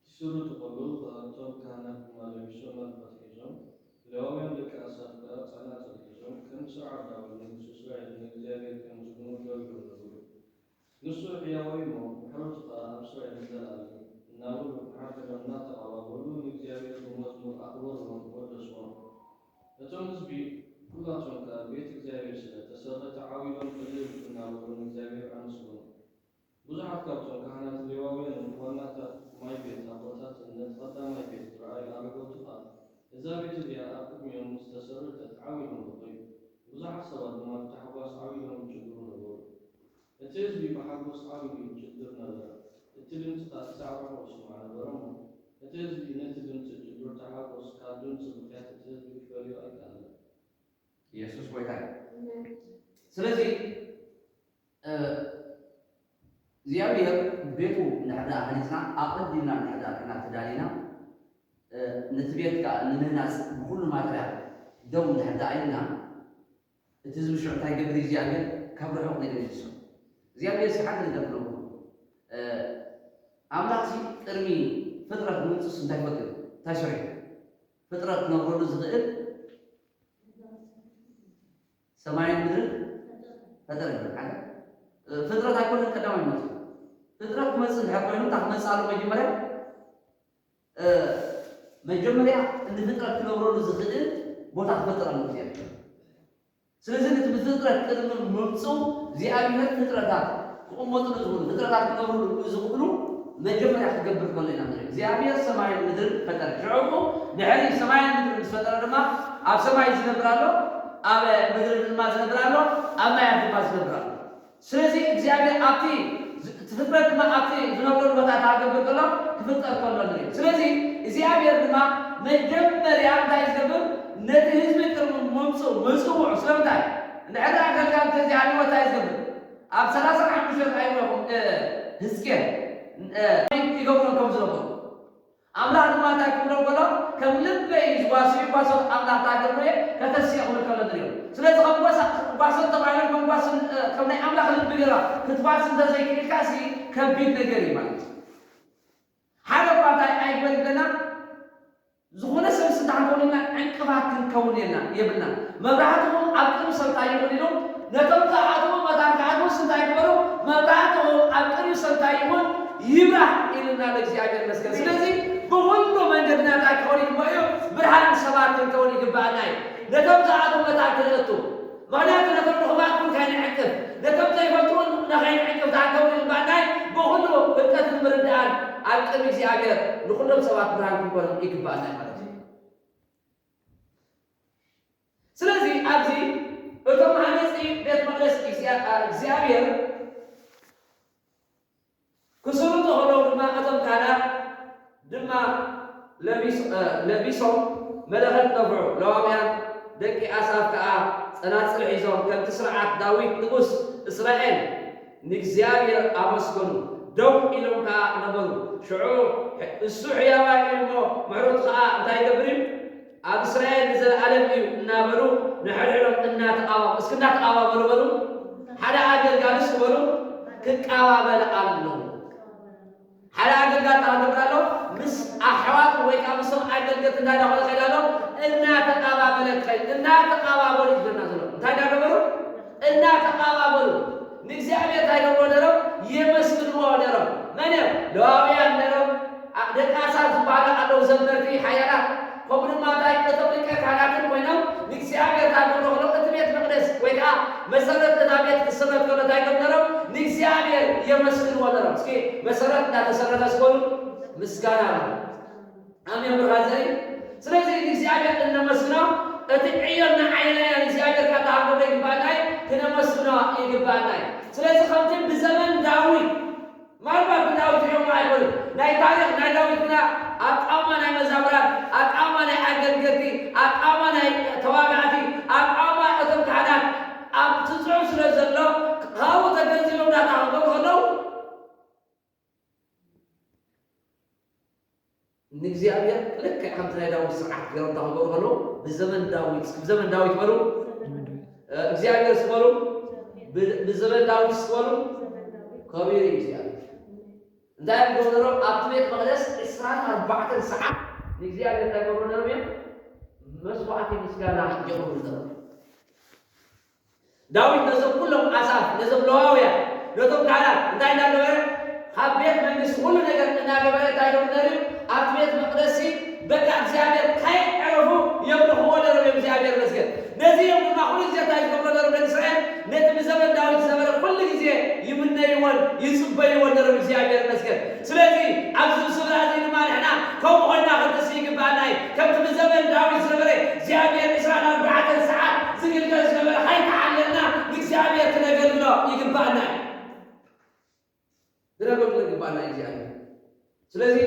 ሲሰሩ ተቐበሉ እቶም ካህናት ማለሚሶ መልካት ሒዞም ሌዋውያን ደቂ አሳፍ ጋር ጸናጽል ሒዞም ከም ስርዓት ዳዊት ንጉሥ እስራኤል ንእግዚአብሔር ከም ዝግኑ ገብሩ ነበሩ። ንሱ ሕያዋይ እሞ ምሕረቱ ከዓ ኣብ እስራኤል ዘለኣለም እናበሉ መካከሎም እናተቐባበሉ ንእግዚአብሔር ብመዝሙር ኣኽበርዎም ወደስዎም። እቶም ህዝቢ ኩላቶም ከዓ ቤት እግዚአብሔር ስለተሰረተ ዓብዮም ቅልል እናበሉ ንእግዚአብሔር ኣመስገኑ። ብዙሓት ካብቶም ካህናት ሌዋውያን ዋናታት ማይ ቤት ኣቦታት ቀዳማይ ቤት ረኣይ ኣረገቱ ከዓ እዛ ቤት እዚኣ ኣብ ቅድሚኦም ዝተሰረተት ዓብዮም በቆዩ። ብዙሓት ሰባት ድማ ብታሕጓስ ዓብዮም ይጭግሩ ነበሩ። እቲ ህዝቢ ብሓጎስ ዓብዩ ይጭግር ነበረ። እቲ ድምፅታት ዛዕባሖ ይስማዕ ነበረ እሞ እቲ ህዝቢ ነቲ ድምፂ ጭግር ተሓጎስ ካብ ድምፂ ምክንያት እቲ ህዝቢ ክፈልዮ ኣይከኣለን። ኢየሱስ ጎይታ ስለዚህ እግዚአብሔር ቤቱ ንሕዳ ሃኒፅና ኣቐዲምና ንሕዳ ኢና ተዳሊና ነቲ ቤት ከዓ ንምህናፅ ብኩሉ ማትርያል ደው ንሕዳ ኢልና እቲ ህዝቢ ሽዑ እንታይ ገብር እግዚኣብሔር ካብ ርሑቕ ነገር ይሱ እግዚኣብሔር ሓደ ነገር ብለዎ ኣምላኽ ቅድሚ ፍጥረት ንምፅስ እንታይ ፈቅድ ተሽሪዕ ፍጥረት ክነብረሉ ዝኽእል ሰማይን ምድርን ፈጠረ ሓደ ፍጥረት ኣይኮነን ቀዳማይ መፅእ ፍጥረት ክመፅእ እንድሕር ኮይኑ እንታይ ክመፅእ ኣሎ መጀመርያ ንፍጥረት ክነብረሉ ዝኽእል ቦታ ክፈጥር ኣሎ እግዚኣብሔር። ስለዚ ነቲ ብፍጥረት ቅድሚ ምምፅኡ እግዚኣብሔር ፍጥረታት ክቕመጥሉ ዝኽእሉ ፍጥረታት ክነብሩሉ ዝኽእሉ መጀመርያ ክገብር ከሎ ኢና ንርኢ። እግዚኣብሔር ሰማይን ምድርን ፈጠረ። ሽዑ ድሕሪ ሰማይን ምድርን ምስ ፈጠረ ድማ ኣብ ሰማይ ዝነብር ኣሎ፣ ኣብ ምድሪ ድማ ዝነብር ኣሎ፣ ኣብ ማያት ድማ ዝነብር ኣሎ። ስለዚ እግዚኣብሔር ኣብቲ ፍጥረት ድማ ኣብቲ ዝነብረሉ ቦታ ታገብር ከሎ ክፍጠር ከሎ ንርኢ። ስለዚ እግዚኣብሔር ድማ መጀመርያ እንታይ ዝገብር ነቲ ህዝቢ ቅድሚ ምምፅኡ ምፅውዑ ስለምንታይ እንድሕር ኣገልጋሊ ተዚሃልዎ እንታይ ዝገብር ኣብ 35 ኣይኹም ህዝቅኤል ይገብሮም ከም ዝነበሩ ኣምላኽ ድማ እንታይ ክብሎም ከሎ ከም ልበይ ዝጓሱ ይጓሶ ኣምላኽ ታገብሮ ከተስየ ክብል ከሎ ንሪኦ። ስለዚ ጓሶት ተባሂሎም ከም ናይ ኣምላኽ ልቢ ገይራ ክትጓስ እንተዘይክኢልካሲ ከቢድ ነገር እዩ ማለት እዩ። ሓደ እኳ እንታይ ኣይግበር ይብለና ዝኾነ ሰብ ስንታንኮንና ዕንቅባት ክንከውን የብልና መብራህትኩም ኣብ ቅድሚ ሰብ እንታይ ይኹን ኢሉ ነቶም ተኣትዎ መታን ከኣትዎ ስንታይ ግበሩ መብራህትኩም ኣብ ቅድሚ ሰብ እንታይ ይኹን ይብራህ ኢልና ለእግዚአብሔር ይመስገን። ስለዚ ብኩሉ መንገድና እንታይ ክኸውን ይግባእ እዩ ብርሃን ሰባት ክንከውን ይግባአና እዩ። ነቶም ተኣትዎ መታን ክነእቱ ምክንያቱ ነቶም ንኽባት ኩን ከይንዕቅብ ነቶም ዘይፈልጡን ንኸይንዕቅብ ታንከውን ይግባአና እዩ። ብኩሉ ፍልጠትን ምርድኣን ኣብ ቅድሚ እግዚአብሔር ንኩሎም ሰባት ብርሃን ክንኮን ይግባአና ማለት እዩ። ስለዚ ኣብዚ እቶም ሃነፅቲ ቤተ መቅደስ እግዚአብሔር ክስሩ ተኸለው ድማ እቶም ካህናት ድማ ለቢሶም መለኸት ነብዑ ሌዋውያን ደቂ አሳፍ ከዓ ጸናጽል ሒዞም ከምቲ ስርዓት ዳዊት ንጉሥ እስራኤል ንእግዚአብሔር ኣመስገኑ ደው ኢሎም ከዓ ነበሩ። ሽዑ እሱ ሕያዋይ እዩ እሞ ምሕረቱ ከዓ እንታይ ገብር እዩ ኣብ እስራኤል ንዘለኣለም እዩ እናበሉ ንሕድሕዶም እናተቃባበሉ እስኪ እናተቃባበሉ በሉ ሓደ ኣገልጋሊስ ክበሉ ክቃባበል ኣለዉ። ሓደ ኣገልጋል ታገብር ኣሎ ምስ ኣሕዋት ወይ ከዓ ምስም ኣገልገት እንዳዳኸለ ከይድ ኣሎ እናተቃባበለ ከይድ እናተቃባበሉ ይብለና ዘሎ እንታይ እንዳገበሩ እናተቃባበሉ ንእግዚአብሔር እንታይ ገብሮ ነይሮም የመስግንዎ ነይሮም። መን እዮም ሌዋውያን ነይሮም ደቂ አሳፍ ዝበሃሉ ኣለዉ ዘመርቲ ሓያላት ከምኡ ድማ እንታይ እቶም ሊቀ ካህናትን ኮይኖም ንእግዚአብሔር ታገሉ ከለው እቲ ቤተ መቅደስ ወይ ከዓ መሰረት እታ ቤት ክስረት ከሎ እንታይ ገብ ነሮም ንእግዚአብሔር የመስግንዎ ነሮም። እስኪ መሰረት እንዳተሰረተ ስኮኑ ምስጋና ነው። አሜን ብራዘሪ። ስለዚህ እግዚአብሔር እንመስግነው እቲ ዕዮና ዓይነና እግዚአብሔር ካታሃገረ ይግባናይ ክነመስግነው ይግባናይ። ስለዚህ ከምቲ ብዘመን ዳዊት ማልባት ዳዊት እዮም አይበል ናይ ታሪክ ናይ ዳዊት ግና አቃማ ናይ መዛምራት አቃማ ናይ አገልገልቲ አቃማ ናይ ተዋጋዕቲ አቃማ እቶም ካህናት ኣብ ትፅዑ ስለ ዘሎ ካብኡ ተገንዚቦም እንዳተሃገሩ ከለው ንእግዚአብሔር ልክ ከምቲ ናይ ዳዊት ስርዓት ገይሮም እንዳተሃገሩ ከለው ብዘመን ዳዊት በሉ እግዚአብሔር ስበሉ ብዘመን ዳዊት ስበሉ ከቢር እግዚአብሔር እንታይ ገበሮ ኣብቲ ቤት መቅደስ 24 ሰዓት ንእግዚአብሔር እንታይ ገበሩ ነሮም እዮም መስዋዕቲ ምስጋና ጀምሩ ነሮም። ዳዊት ነዞም ኩሎም ኣሳፍ ነዞም ሌዋውያን ነዞም ካህናት እንታይ እንዳገበረ ካብ ቤት መንግስቲ ኩሉ ነገር እናገበረ እንታይ ገበሩ ነሮም ኣብቲ ቤት መቅደስ በቃ እግዚአብሔር ከይዕረፉ የምልኽዎ ነሮም እግዚአብሔር መስገን ነዚ እዮም ድማ ኩሉ ግዜ እንታይ ዝገብሮ ነሮም ንእስራኤል ነቲ ብዘመን ዳዊት ዝነበረ ኩሉ ግዜ ይምነይዎን ይጽበይዎን ነሮም እግዚአብሔር መስገን። ስለዚ ኣብዚ ስብራ እዚ ድማ ንሕና ከምኡ ኮይና ክንተስኢ ይግባአና እዩ። ከምቲ ብዘመን ዳዊት ዝነበረ እግዚአብሔር 24 ሰዓት ዝግልገል ዝነበረ ከይተዓለልና ንእግዚአብሔር ክነገልግሎ ይግባአና እዩ። ክነገልግሎ ይግባአና እግዚአብሔር። ስለዚ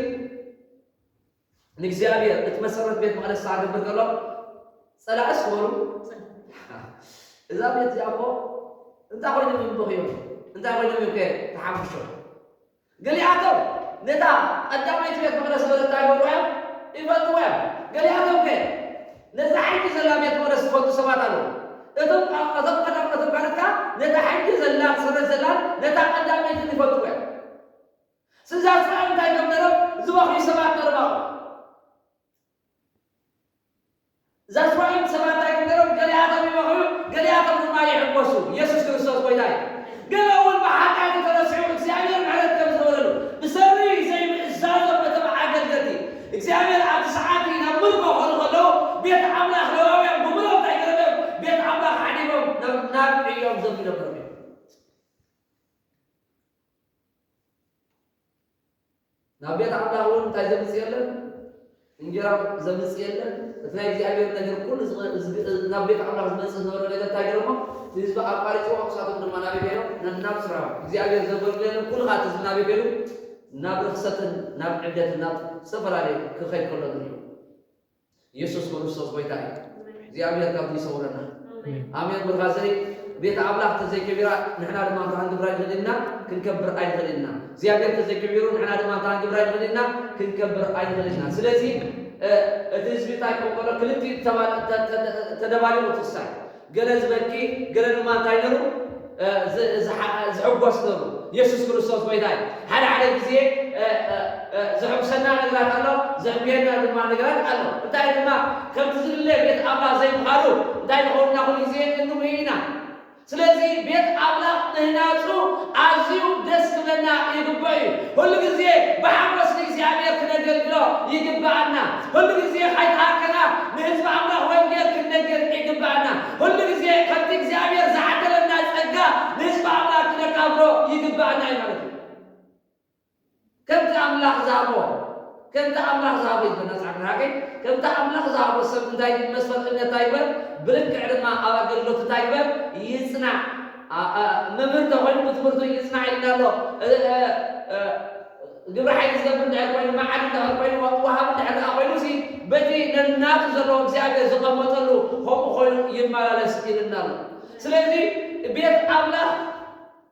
ንእግዚአብሔር እቲ መሰረት ቤት መቅደስ ሳገብር ከሎ ጸላእስ ኮኑ እዛ ቤት እዚኣ እኮ እንታይ ኮይኖም ይምብኽዮም እንታይ ኮይኖም እዮም ተሓምሾም ገሊኣቶም ነታ ቀዳማይቲ ቤት መቅደስ ዝበለት እንታይ ይበልዎ እዮም ይፈልጥዎ እዮም። ገሊኣቶም ነዛ ሓንቲ ዘላ ቤት መቅደስ ዝፈልጡ ሰባት ኣለዉ። እቶም ካለትካ ነታ ሓንቲ ዘላ ክስረት ዘላን ነታ ቀዳማይትን ይፈልጥዎ እዮም። ስዛ ስራዕ እንታይ እዮም ነሮም ዝበኽዩ ሰባት ነሮም ኣለዉ። እዛ ስራዕን ሰባት እንታይ እዮም ነሮም ገሊኣቶም ይበኽዩ ገሊኣቶም ድማ ይሕጎሱ። ኢየሱስ ክርስቶስ ጎይታ እዩ። ገለ እውን ብሓጢአት ተነሲዑ እግዚአብሔር ምሕረት ከም ዝገበረሉ ብሰሪ ዘይምእዛዞም እቶም ኣገልገልቲ እግዚአብሔር ኣብቲ ሰዓት ናብ ምርኮ ክኾኑ ከለዉ ቤት ኣምላኽ ሌዋውያን ብምሎም እንታይ ገይሮም ቤት ኣምላኽ ሓዲቦም ናብ ዕዮም ዘንቢሎም ነሮም እዮም። ናብ ቤት ኣምላኽ እውን እንታይ ዘምፅእ የለን እንጀራ ዘምፅእ የለን እቲ ናይ እግዚአብሔር ነገር ኩሉ ናብ ቤት ኣምላኽ ዝመፅእ ዝነበረ ነገር እንታይ ገይሮሞ ህዝቢ ኣቋሪፅዎ ክሳቶም ድማ ናበይ ገይሮም ናብ ስራ እግዚአብሔር ዘገልግለን ኩሉ ካት ህዝቢ ናበይ ገይሩ ናብ ርክሰትን ናብ ዕብደትን ናብ ዝተፈላለዩ ክኸይድ ከሎ እዩ። ኢየሱስ ክርስቶስ ጎይታ እዩ። እግዚአብሔር ካብዚ ይሰውረና። ኣሜን ብርኻዘይ ቤት ኣምላኽ ተዘይከቢራ ንሕና ድማ ክንግብራ ይኽእልና ክንከብር ኣይንኽእልና። እግዚአብሔር ተዘይከቢሩ ንሕና ድማ ክንግብራ ይኽእልና ክንከብር ኣይንኽእልና። ስለዚ እቲ ህዝቢ እንታይ ከም ከሎ ክልቲኡ ተደባሊሙ ትሳይ ገለ ዝበኪ ገለ ድማ እንታይ ነሩ ዝሕጎስ ነሩ። ኢየሱስ ክርስቶስ ጎይታ እዩ። ሓደ ግዜ ዘሕጉሰና ነገራት ኣሎ ዘሕግየና ድማ ነገራት ኣሎ። እንታይ ድማ ከምቲ ዝድለ ቤት ኣምላኽ ዘይምኻዱ እንታይ ንኸውንና ኩሉ ግዜ እንምሂ ኢና። ስለዚ ቤት ኣምላኽ ምህናፁ ኣዝዩ ደስ ክብለና ይግባእ እዩ። ኩሉ ግዜ ብሓጎስ ንእግዚአብሔር ክነገልግሎ ይግባአና። ኩሉ ግዜ ከይተሃከና ንህዝቢ ኣምላኽ ወንጌል ክነግር ይግባአና። ኩሉ ግዜ ከምቲ እግዚአብሔር ዝዓደለና ጸጋ ንህዝቢ ኣምላኽ ክነቃብሮ ይግባአና እዩ ማለት እዩ። ከምቲ ኣምላኽ ዝሃቦ ይበናፅዓክራከይ ከምቲ ኣምላኽ ዝሃቦ ሰብ እንታይ መስፈርት እምነት እንታይ ይግበር ብልክዕ ድማ ኣብ ኣገልግሎት እንታይ ይግበር ይጽናዕ። መምህር ተኮይኑ ብትምህርቱ ይጽናዕ ኢልና ኣሎ። ግብረ ሓይሊ ዝገብር እንድሕር ኮይኑ መዓድ እንድሕር ኮይኑ ወሃብ እንድሕር ደኣ ኮይኑ በቲ ነናቱ ዘለዎ እግዚአብሔር ዝቐመጠሉ ከምኡ ኮይኑ ይመላለስ ኢልና ኣሎ። ስለዚ ቤት ኣምላኽ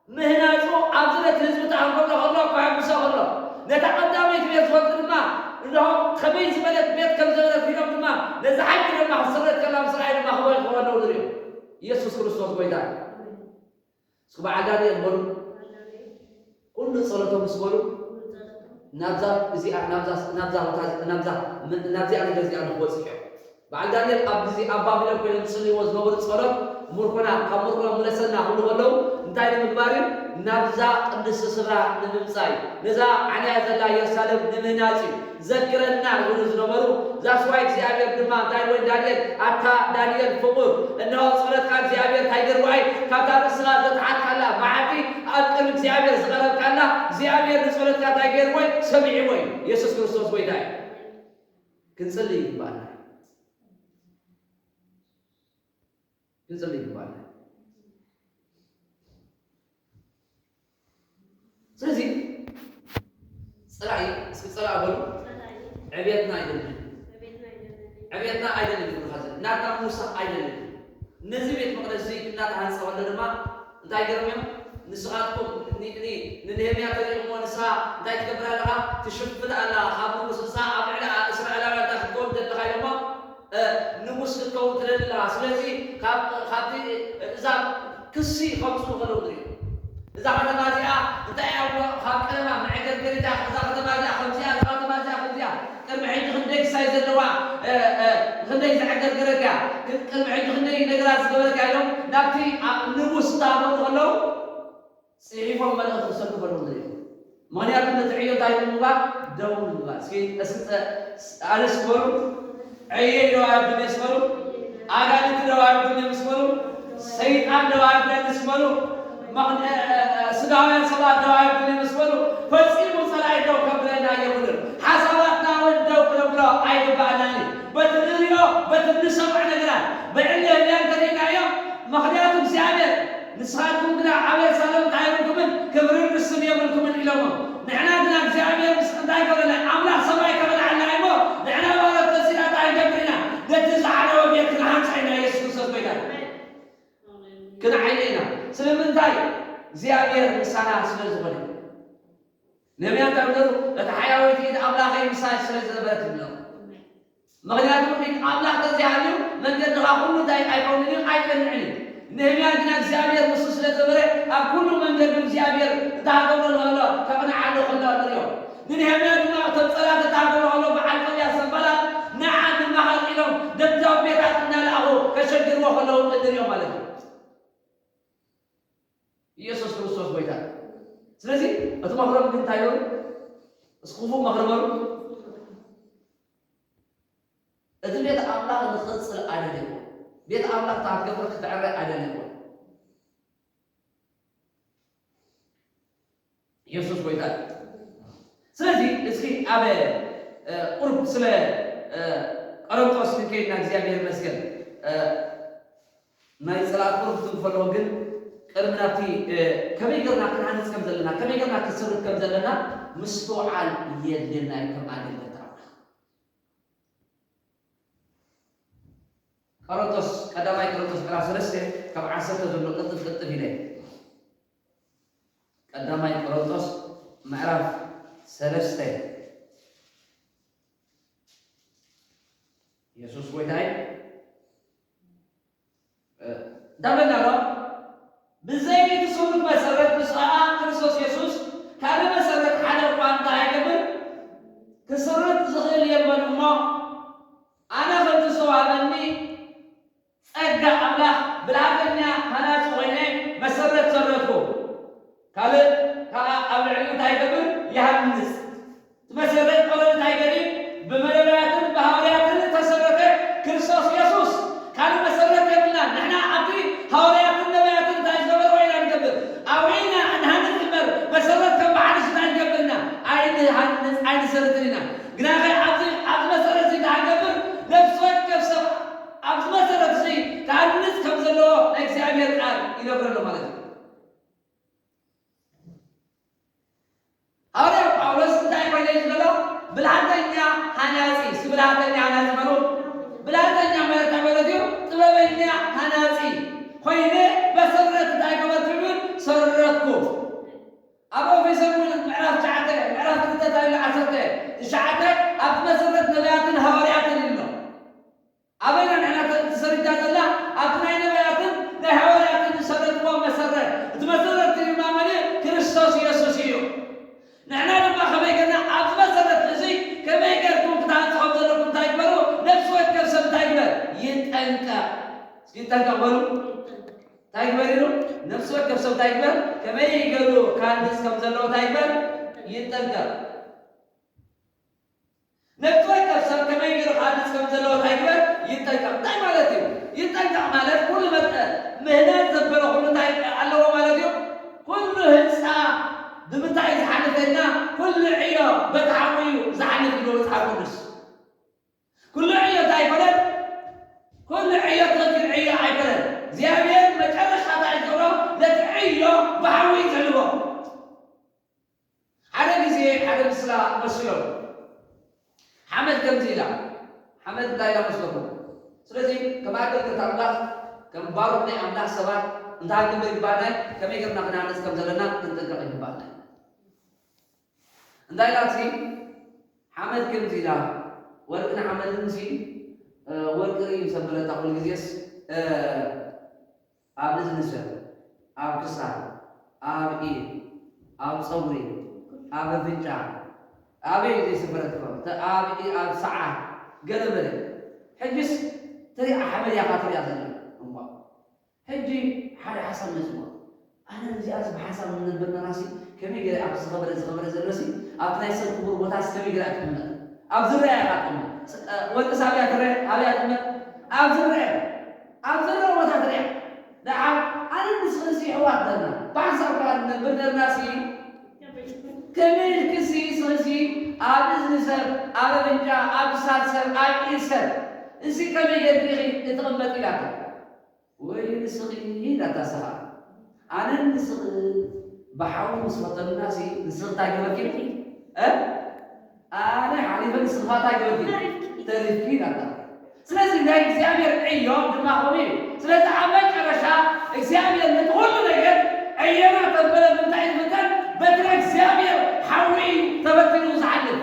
ምህናፁ ኣብዚ ነቲ ህዝቢ ተኣንገሎ ከሎ ክሕጉሶ ከሎ ነታ ቀዳመይቲ ቤት ዝፈልጡ ድማ እንሆ ከመይ ዝበለት ቤት ከም ዝበለት ፊሎም ድማ ነዚ ሓንቲ ድማ ክስረት ከላ ምስራኤል ድማ ክበል ክበለው ንሪኦ። ኢየሱስ ክርስቶስ ጎይታ እዩ። እስኪ በዓዳኒ በሉ ኩሉ ጸሎቶም ምስ በሉ ናብዛ ነገር እዚኣ ንክበፅሕ እዮም። بعد دانيال أبدي أبا بلا كل مسلم وزنور تصرف مركنا كمركنا ملسنا هم لولو انتاي مدبارين نبزا قدس سرا نمصاي نزا عنيا زلا يرسالم نمناصي ذكرنا ونزنمرو ዛስዋይ እግዚአብሔር ድማ እንታይ ወይ ዳንኤል ፍቁር እነሆ ጸሎትካ እግዚአብሔር ታይገርዋይ ካብታ ስራ ዘተዓካላ ማዓቲ አቅም እግዚአብሔር ዝቀረብካላ እግዚአብሔር ጸሎትካ ታይገርዋይ ሰሚዒ ወይ ኢየሱስ ክርስቶስ ወይ ታይ ክንጽልይ ይባላል ክንጽልይ ይባላል ስለዚህ ጽራይ ጽራ በሉ عبيتنا አይደለም عبيتنا አይደለም ይሉታል እናታ ሙሳ አይደለም እነዚህ ቤት መቅደስ እናታ አንጻው ለደማ እንታይ ገርመም ንስኻትኩም ንነህምያ ተሪእሞ ንሳ እንታይ ትገብራለኻ ትሽፍት አላ ካብ ሙሳ አብዕላ እስራኤላውያን ታክቶም ደልኻ ደማ ንሙስ ክትከውን ትደልኻ ስለዚ ካብቲ እዛ ክሲ ከምፁ ከለው ድሪኡ እዛ ከተማ እዚኣ እንታይ ያው ካብ ቀለማ መዕገር ገሪታ እዛ ከተማ እዚኣ ከምዚኣ ከተማ እዚኣ ከምዚኣ ቅድሚ ሕጂ ክንደይ ክሳይ ዘለዋ ክንደይ ዝዕገር ገረካ ቅድሚ ሕጂ ክንደይ ነገራት ዝገበረካ ኢሎም ናብቲ ንጉስ እንዳመፁ ከለው ፅሒፎም መልእኽቲ ክሰዱ ከለው ድሪኡ ምክንያቱ ነቲ ዕዮ እንታይ ንምባል ደው ንምባል እስኪ ኣነስ በሉ ዕየ ደው ኣቢለ ስበሉ ኣጋንንት ደው ኣቢለ ምስ በሉ ሰይጣን ደው ኣቢለ ምስ በሉ ስጋውያን ሰባት ደው ኣቢለ ምስ በሉ ፈፂሙ ፀላኢ ደው ከብለና የብልን ሓሳባትና እውን ደው ክነብሎ ኣይግባእናኒ በቲ ንሪኦ በቲ ንሰምዖ ነገራት ብዕልየልያን ተሪእናዮም ምክንያቱ እግዚኣብሔር ንስኻትኩም ግና ዓብየ ሰላም እንታይብልኩምን ክብርን ንስም የብልኩምን ኢሎሞም ንሕና ግና እግዚኣብሔር ምስ እንታይ ከበለና ኣምላኽ ሰማይ ከበላዓልና እሞ ንሕና ማለት ተሲና እንታይ ንገብር ኢና ነቲ ዝዓለወ ቤት ክንሃንፃ ኢና ኢየሱስ ክርስቶስ ጎይታ ክንዓይነ ኢና ስለምንታይ እግዚኣብሔር ምሳና ስለ ዝኾነ ነቢያት ኣብዘሩ እቲ ሓያዊት ኢድ ኣምላኸይ ምሳይ ስለ ዝነበረት ይብሎም ምክንያቱ ኣምላኽ ተዚሃልዩ መንገድኻ ኩሉ እንታይ ኣይኮንን እዩ ኣይቀንዕን እዩ ነህምያ ግና እግዚኣብሔር ንሱ ስለ ዝበረ ኣብ ኩሉ መንገዱ እግዚኣብሔር እታሃገበሉ ከሎ ከቕንዓሉ ከሎ ንሪኦ ንነህምያ ድማ እቶም ፀላት እታሃገበሉ ከሎ በዓል ቀልያ ሰንባላት ንዓ ንማኻር ኢሎም ደብዳብ ቤታት እናልኣኹ ከሸግርዎ ከለዉ ንሪኦ ማለት እዩ ኢየሱስ ክርስቶስ ጎይታ ስለዚ እቲ መክረም ግን እንታይ ይሆን እስኩፉ መክረመሩ እቲ ቤት ኣምላኽ ንኽፅል ኣይደለም ቤት ኣምላኽ ታክብር ክትዕረ ኣይደለም ኢየሱስ ጎይታ ስለዚ እስኪ ኣብ ቁርብ ስለ ቆሮንቶስ ንከይድና እግዚአብሔር ይመስገን ናይ ፅላት ቁርብ ትንፈለዎ ግን ቅድሚ ናብቲ ከመይ ጌርና ክንሃንፅ ከም ዘለና ከመይ ጌርና ክስርት ከም ዘለና ምስትውዓል የድልና ከም ኣገልግሎት ቆሮንቶስ ቀዳማይ ቆሮንቶስ ምዕራፍ 3 ካብ 10 ዘሎ ቅጥፍ ኢለ ቀዳማይ ቆሮንቶስ ምዕራፍ 3 ኢየሱስ ጎይታይ ዳበናሎ ብዘይ ትስሩት መሰረት ብስቃ ክርስቶስ ኢየሱስ ካለ መሰረት ሓደ ቋንቋ አይገብር ክስርት ዝኽእል የለን እሞ ኣነ ከምቲ ሰዋበኒ ጸጋ ኣምላኽ ብልሃተኛ ሃናፂ ኮይነ መሰረት ሰረትኩ ካልእ ከዓ ኣብ ልዕሊኡ እንታይ ይገብር ይሃንፅ መሰረት ቆረበት ኣይገሪም ብመለለያትን ብሃዋርያትን ተሰረተ ክርስቶስ ኢየሱስ ካልእ መሰረት የብልና ንሕና ኣብቲ ሃዋርያትን ነቢያትን እንታይ ዝገበርዎ ኢና ንገብር ኣብዒና ንሃንፅ እምበር መሰረት ከም በዓልስ እንታይ ንገብርና ኣይንሃንፅ ኣይንሰርትን ኢና ግና ኸ ኣብዚ መሰረት እዚ እንታይ ንገብር ነፍሲ ወከፍ ሰብ ኣብዚ መሰረት እዚ ክሃንፅ ከም ዘለዎ ናይ እግዚኣብሔር ቃል ይነግረሎ ማለት እዩ ሐዋርያው ጳውሎስ እንታይ ኮይነ ዝብሎ ብልሃተኛ ሃናፂ ብልሃተኛ ሃናፂ ማለት ብልሃተኛ ማለት እዩ ጥበበኛ ሃናፂ ኮይነ በሰረት እንታይ ገበርኩ ሰረትኩ ኣብ ኤፌሶን ምዕራፍ 9 ምዕራፍ 9 ኣብ መሰረት ነቢያትን ሃዋርያትን ኢሎ ኣበና ንሕና ተሰሪታ ዘላ ኣብ ናይ ነቢያትን ናይ ሃዋርያትን ሰረትዎ መሰረት እቲ መሰረት ድማ ማለት ክርስቶስ ኢየሱስ እዩ ንሕና ድማ ከመይ ጌርና ኣብ መሰረት እዚ ከመይ ጌርኩም ክትሃንፅኹም ዘለኩም እንታይ ግበሩ ነፍሲ ወከፍ ሰብ እንታይ ግበር بلو تايبر نفس وقت سو تايبر كما يقولوا كان دس كم زلوا تايبر يتنقل نفس وقت سو كما يقولوا كان دس كم زلوا تايبر يتنقل تاي مالتي يتنقل مالت كل مهنات زبلوا كل تايبر الله مالتي كل هنسا بمتاع زحلفنا كل عيا بتعوي زحلف له تحاولش كل عيا تايبر كل عيا تغير عيا عيبر زيابير مجرش هذا الجرام لتعيو بحوي تلوه على جزء على الإسلام مسلم حمد كم زيلا حمد دايلا مسلم سلسي كما قلت الله كم باربني أملاح سبات انتهى كم بريبانا كم يقرنا خنا ناس كم زلنا تنتقل بريبانا دايلا سي حمد كم زيلا ورقنا حمد نسي ورقري سبلة تقول جزيس أب نزنسر أب كسر أب إيه أب صوري أب فنجا أب إيه سبرة كم أب إيه أب ساعة قلب له حجس تري أحمد يا خاطر يا زلمة أمبا حجي حالي حسن مزمور أنا نجي أسب حسن من البنا راسي كم يقرأ أب صغبرة زلمسي أب نايس الكبر وتاس كم يقرأ كمنا أب زرع يا خاطر وتسابي أترى أبي أتمنى أب زرع وتدري دعم أنا نسخسي حواتنا بعصر كان بدر ناسي كمل كسي سخسي أبز نسر أب بنجا أب سالسر أب إيسر إنسي كمل يدري يتغمت إلى وين نسخي لا تسعى أنا نسخ بحاول نسخة الناس نسخ تاجر كيف أنا حاليا نسخ تاجر كيف تريكي لا سلازم ده إكزامير أيام دماغه سلازم عمل كرشة إكزامير نتقول نجد أيام تبلا بنتعين بدن بدل إكزامير حوي تبتين وزعلم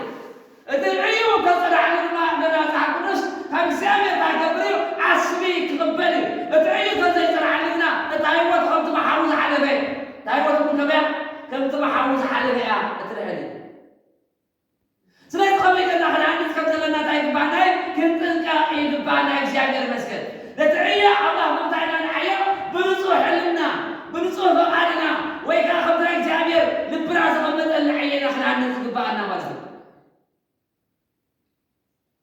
الدنيا وتصل على ما تعبناش إكزامير تعتبره عصبي كبلي الدنيا تزيد علينا تعيوت كم تبحوز على بيت تعيوت كم تبحوز على بيت أترهلي سلازم خبيك أن إحنا عندنا كم لنا تعيب بعدين كنت إيه بعنا إكزامير مسكت لتعيا الله ممتعنا نعيا بنصوح لنا بنصوح بقالنا ويكا خبرك إكزامير لبراس غمت العيا نحن عندنا تقبعنا مسكت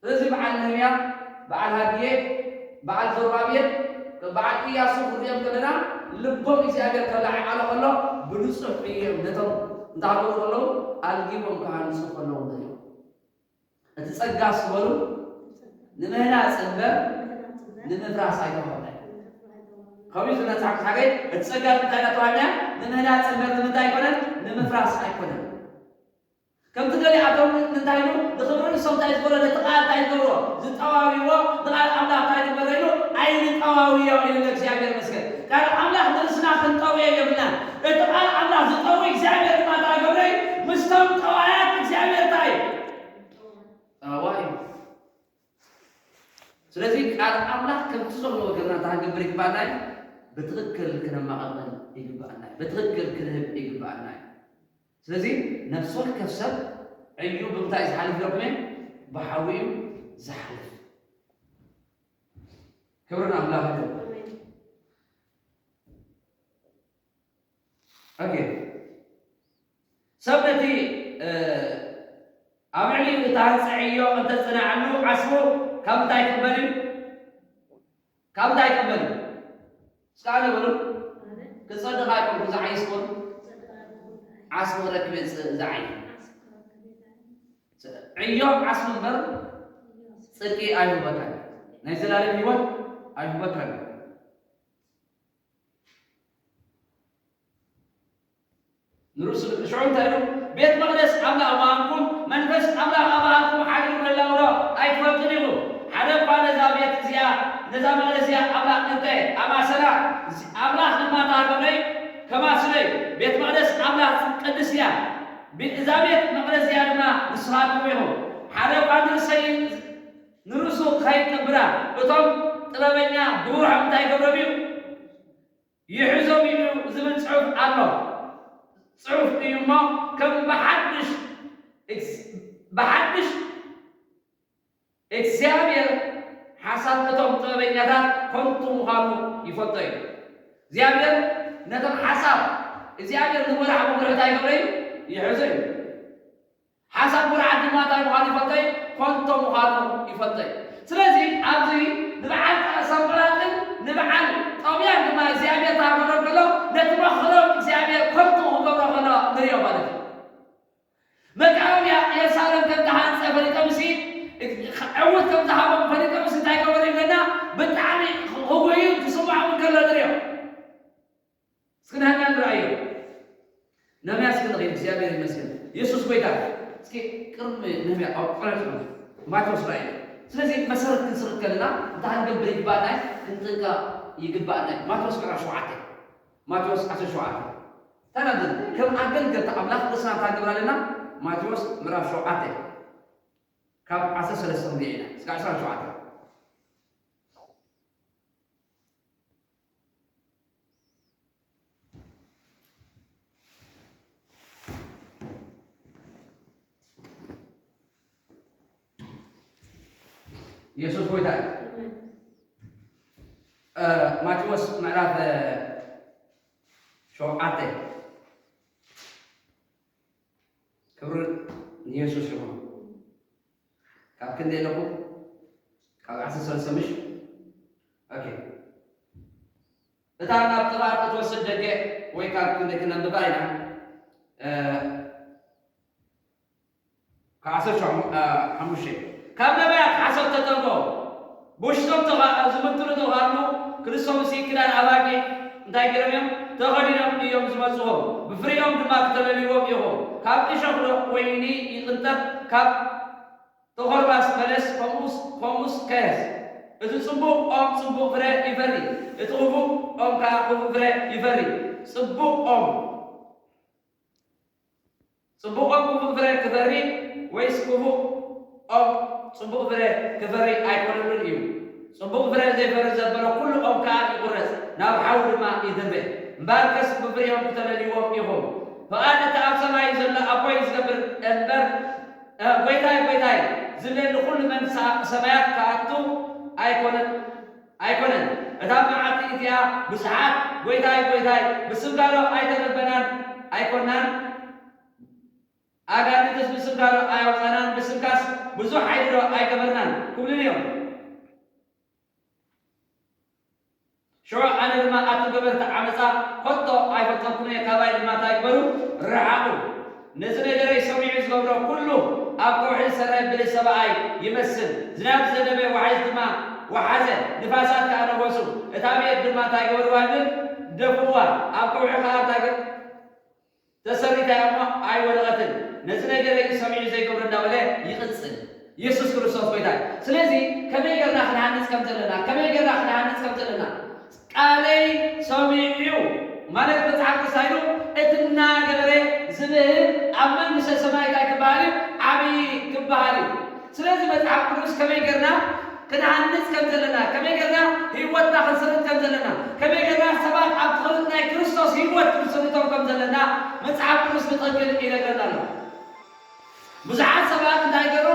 لازم بعلنا بعل هديه بعل زرابية بعل إياسو فريم كلنا لبهم إكزامير كلاعي على الله بنصوح فيه نتم دعوة الله ألقيهم كهان نصوح الله وديهم أتسقى صبرو نمهنا أسنبه نمفراس أيضا خبيث نتعب حاجة أتسقى نتاعنا طوالنا نمهنا أسنبه نمتاعي كنا نمفراس أيضا كم تقولي أتوم نتاعينو دخلون الصوت تايزورو نتقال تايزورو زتقاويو نقال أملاح تايد مرينو أين القواوية وإن الإكزامير مسكت قال أملاح نرسنا خنطاوية يبنا اتقال أملاح زتقاوي إكزامير ما تاقبري مستوى قوايات إكزامير تايد واي ስለዚህ ቃል አምላክ ከምትጾም ነው ወገና ታንገብር ይግባናል በትክክል ከነማ አመን ይግባናል በትክክል ከነብ ይግባናል ስለዚህ ነፍሱን ከፍሰብ እዩ በምታይ ዝሓልፍ ረብነ በሐዊው ዝሓልፍ ክብርን አምላክ ነው ኦኬ ሰበቲ أمعني تهزعيو أنت تصنعنو عصبو كم تاي كمبلي سكانه بلو كصدق هايكم زعي يسكن عصبو ركب زعي عيو عصبو بر صدقي أيو بكر نزل على ميوان أيو بكر نرسل شعور تانو بيت مقدس أملا أمامكم منفس أملا أمامكم حاجروا لله أي توقنوا حدب على زابية زيا نظام الزيا أملا أنت أما سلا أملا لما تعبري كما سلي بيت مقدس أملا قدس يا بزابية مقدس يا لما نصحاب بيهم حدب على السيد نرسل خيط نبرة بتوم طلبنا بروح متى يقربوا يحزوا بينه زمن صعب الله صعوف يما كم بحدش إكزامير ሓሳብ እቶም ጥበበኛታት ኮንቱ ምዃኑ ይፈልጦ እዩ እግዚኣብሔር ነቶም ሓሳብ እግዚኣብሔር ንጎልዓ ምጉልዕታ ይገብረ ይሕዞ እዩ ሓሳብ ጉልዓት ድማ እንታይ ምዃኑ ይፈልጦ እዩ ኮንቶ ምዃኑ ይፈልጦ እዩ ስለዚ ኣብዚ ንበዓል ሰንቅላጥን ንበዓል ጦብያን ድማ እግዚኣብሔር ታገሮ ከሎ ነቲ መኽሮም እግዚኣብሔር ኮንቱ ክገብሮ ከሎ ንሪኦ ማለት እዩ መቃወምያ ኢየሩሳሌም ከም ዝሃንፀ ፈሊጦም ሲ ዕውት ከም ዝሃቦም ፈሊጦም ሲ እንታይ ገበሩ ይብለና ብጣዕሚ ክጎዩ ክስማዖም ከሎ ንሪኦ እስኪ ንህና ንርአዮ ነህምያ እስኪ ንኽእል እግዚኣብሔር ይመስገን ኢየሱስ ጎይታ እስኪ ቅድሚ ነህምያ ቆረጥ ነው ማቴዎስ ራእይ ስለዚ መሰረት ክንስርት ከለና እንታይ ክንገብር ይግባአና ክንጥንቀቕ ይግባአና ማቴዎስ ምዕራፍ 7 ማቴዎስ 17 ተናገር ከም ኣገልገልቲ ኣምላኽ ርእስና እንታይ ንገብር ኣለና ማቴዎስ ምዕራፍ 7 ካብ 13 ርዲዕና እስከ 17 ኢየሱስ ጎይታ ማቴዎስ ምዕራፍ 7 ክብሪ ንኢየሱስ ይኹን ካብ ክንደይ ኣለኩ ካብ 13 ምሽ ኦኬ እታ ናብ ጥባር እትወስድ ደገ ወይ ካብ ክንደይ ክነንብባ ኢና ካብ 15 ካብ ነቢያት ሓሰት ተጠንቀቑ ብውሽጦም ዝምትሉ ተባሃሉ ክርስቶስ ክዳን ኣባጊዕ እንታይ ገይሮም እዮም ተኸዲኖም እዮም ዝመጽኦም ብፍሬኦም ድማ ክተለልይዎም ኢኹም ካብ እሾኽ ወይኒ ይቕንጠብ ካብ ተኾርባስ በለስ ከምኡስ ከየስ እቲ ጽቡቕ ኦም ጽቡቕ ፍረ ይፈሪ እቲ ክፉእ ኦም ከዓ ክፉእ ፍረ ይፈሪ ጽቡቕ ኦም ክፉእ ፍረ ክፈሪ ወይስ ክፉእ ኦም ጽቡቕ ፍረ ክፈሪ ኣይኮነሉን እዩ ጽቡቕ ፍረ ዘይፈሪ ዘበሎ ኩሉ ኦም ከዓ ይቁረጽ ናብ ሓዊ ድማ ይድርበ እምበር ከስ ብፍሬኦም ክተለልይዎም ኢኹም ፈቓድ እቲ ኣብ ሰማይ ዘሎ ኣቦይ ዝገብር እምበር ጎይታይ ዝብል ንኩሉ መንግስቲ ሰማያት ክኣቱ ኣይኮነን እታ መዓልቲ እቲኣ ብዙሓት ጎይታይ ብስምጋሎ ኣይተነበናን ኣይኮናን ኣጋንንትስ ብስምጋሎ ኣያውፃናን ብስምካስ ብዙሕ ሓይሊ ዶ ኣይገበርናን ክብሉን እዮም ሽዑ ኣነ ድማ ኣቶም ገበርቲ ዓመፃ ኮቶ ኣይፈጸምኩን እየ ካባይ ድማ እንታይ ግበሩ ረሓቑ ነዚ ነገረይ ሰሚዑ ዝገብሮ ኩሉ ኣብ ከውሒ ዝሰረየ ብልህ ሰብኣይ ይመስል ዝናብ ዝዘነበ ወሓዝ ድማ ወሓዘ ንፋሳት ከዓ ነጎሱ እታ ቤት ድማ እንታይ ገበርዋ ግን ደፍእዋ ኣብ ከውሒ ከዓ እንታይ ተሰሪታ እሞ ኣይወደቐትን ነዚ ነገረይ ሰሚዑ ዘይገብሮ እንዳበለ ይቕፅል ኢየሱስ ክርስቶስ ጎይታ ስለዚ ከመይ ጌርና ክንሃንፅ ከም ዘለና ቃለይ ሰሚዑ ማለት መጽሓፍ ቅዱስ እቲ እናገበረ ዝብህብ ኣብ መንግስተ ሰማይ እንታይ ክበሃል እዩ ዓብዪ ክበሃል እዩ ስለዚ መጽሓፍ ቅዱስ ከመይ ጌርና ክንሃንፅ ከም ዘለና ከመይ ጌርና ህይወትና ክንስርት ከም ዘለና ከመይ ጌርና ሰባት ኣብ ትኽእልት ናይ ክርስቶስ ህይወት ክንስርቶም ከም ዘለና መጽሓፍ ቅዱስ ብትኽክል ይነግረና ኣሎ ብዙሓት ሰባት እንታይ ገይሩ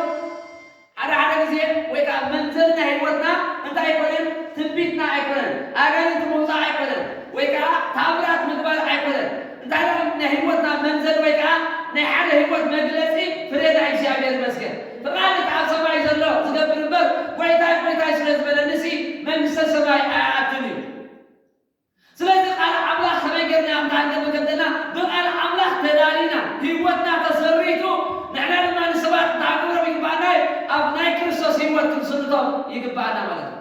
ሓደ ግዜ ወይ ከዓ መንዘልና ህይወትና እንታይ ኣይኮነን ትንቢትና ኣይኮነን ኣጋንንቲ ምውፃእ ኣይኮነን ወይ ከዓ ታምራት ምግባር ኣይኮነን እንታይ ናይ ህይወትና መንዘል ወይ ከዓ ናይ ሓደ ህይወት መግለፂ ፍሬ ናይ እግዚኣብሔር ይመስገን ፍቓድ ኣብ ሰማይ ዘሎ ዝገብር እምበር ጎይታይ ስለ ዝበለንሲ መንግስተ ሰማይ ኣያኣትን እዩ ስለዚ ቃል ኣምላኽ ከመይ ጌርና እንታይ ዘለና ብቃል ኣምላኽ ተዳሊና ህይወትና ተሰሪቱ ንሕና ድማ ንሰባት ንሃገሮም ይግባአና ኣብ ናይ ክርስቶስ ህይወት ክንስርቶም ይግባአና ማለት ነው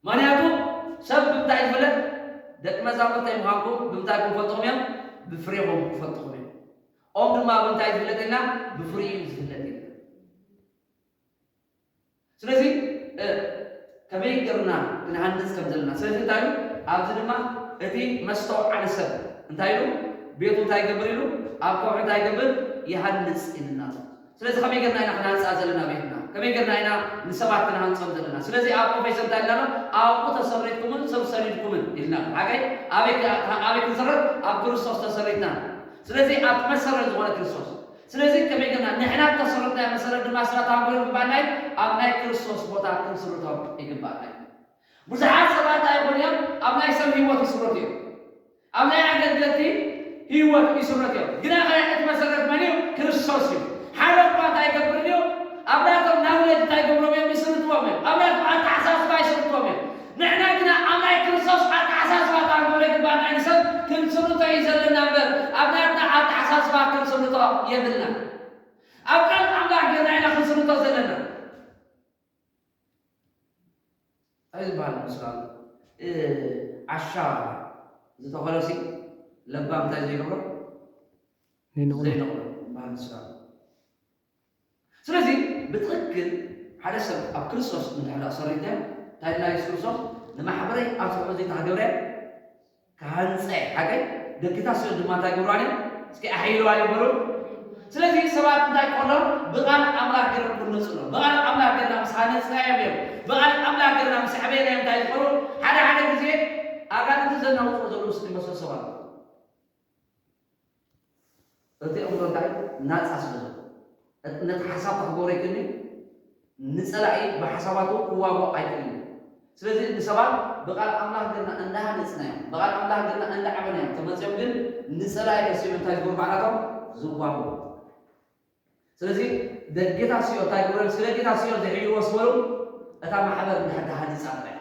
ምክንያቱ ሰብ ብምንታይ ዝፍለጥ ደቂ መዛሙርተይ ምዃንኩም ብምንታይ ክንፈልጦም እዮም ብፍሬኦም ክፈልጥኩም እዮም ኦም ድማ ብምንታይ ዝፍለጠና ብፍሬኡ ዝፍለጥ እዩ ስለዚ ከመይ ጌርና ክንሃንፅ ከም ዘለና ስለዚ እንታይ ኢሉ ኣብዚ ድማ እቲ መስተውዓል ሰብ እንታይ ኢሉ ቤቱ እንታይ ይገብር ኢሉ ኣብ ከውሒ እንታይ ይገብር ይሃንፅ ኢልና ስለዚ ከመይ ጌርና ኢና ክንሃንፃ ዘለና ቤትና ከመይ ጌርና ኢና ንሰባት ክንሃንፆም ዘለና ስለዚ ኣብ ፕሮፌሰር እንታይ ኢልና ኣብኡ ተሰሪትኩምን ሰብ ሰሪድኩምን ኢልና ሓጋይ ኣበይ ክንሰረት ኣብ ክርስቶስ ተሰሪትና ስለዚ ኣብ መሰረት ዝኾነ ክርስቶስ ስለዚህ ከመገና ንሕና ተሰረታ መሰረት ድማ ስራት አንጎል ግባናይ ኣብ ናይ ክርስቶስ ቦታ ክንስርቶም ይግባናይ ብዙሓት ሰባት ኣይኮንዮም ኣብ ናይ ሰብ ህይወት ይስረቱ እዮም ኣብ ናይ ኣገልገልቲ ህይወት ይስረቱ እዮም ግና እቲ መሰረት መን እዩ ክርስቶስ እዩ ሓደ እኳ እንታይ ይገብር እዩ ኣብ ናቶም ናውነት እንታይ ገብሮም እዮም ይስርትዎም እዮም ኣብ ናቶም ኣተሓሳስባ ይስርትዎም እዮም ንሕና ግና ኣብ ናይ ክርስቶስ ኣተሓሳስባ ታንጎል ግባናይ ንሰብ ክንስርቶ እዩ ዘለና እምበር ኣብ ናትና ኣተሓሳስባ ክንስርቶ የብልና ኣብ ቃል ኣምላክ ጌርና ኢና ክንስርቶ ዘለና ኣይዝበሃል ምስላሉ ዓሻ ዝተኸለሲ ለባ እንታይ ዘይገብሮ ዘይነቕሎ በሃል ምስላሉ ስለዚ ብትክክል ሓደ ሰብ ኣብ ክርስቶስ እንድሕር ሰሪተ እንታይ ኢልና ኢየሱስ ክርስቶስ ንማሕበረይ ኣብ ስርሑ ዘይተሃገብረ ካህንፀይ ሓገይ ደቂታት ስለ ድማ እንታይ ገብሯን እዮም እስኪ ኣሕይልዋ ይበሉ ስለዚ ሰባት እንታይ ቆሎም ብቓል ኣምላክ ገይሮም ክነፅሎ ብቓል ኣምላክ ገይርና ምስ ሃነፅናዮም እዮም ብቓል ኣምላክ ገይርና ምስ ሕበየናዮም እንታይ ዝኮኑ ሓደ ግዜ ኣጋንንቲ ዘናውፅኦ ዘሎ ስ ይመስሉ ሰባት እቲ እምሮ እንታይ ናፃ ስለ ዘሎ ነቲ ሓሳብ ክገብሮ ይክእልኒ ንፀላኢ ብሓሳባቱ ክዋግኦ ኣይክእልኒ ስለዚ ንሰባት ብቓል ኣምላክ ገይርና እንዳሃነፅናዮም ብቓል ኣምላክ ገይርና እንዳዓበናዮም ተመፅኦም ግን ንፀላኢ ከሲቦም እንታይ ዝገብሩ ማዕናቶም ዝዋግኡ ስለዚ ደጌታ ሲዮ እንታይ ገብሮም ስለ ጌታ ሲዮ ዘሕይልዎ ስበሉ እታ ማሕበር እንድሕር ሃኒፃ ጥራይ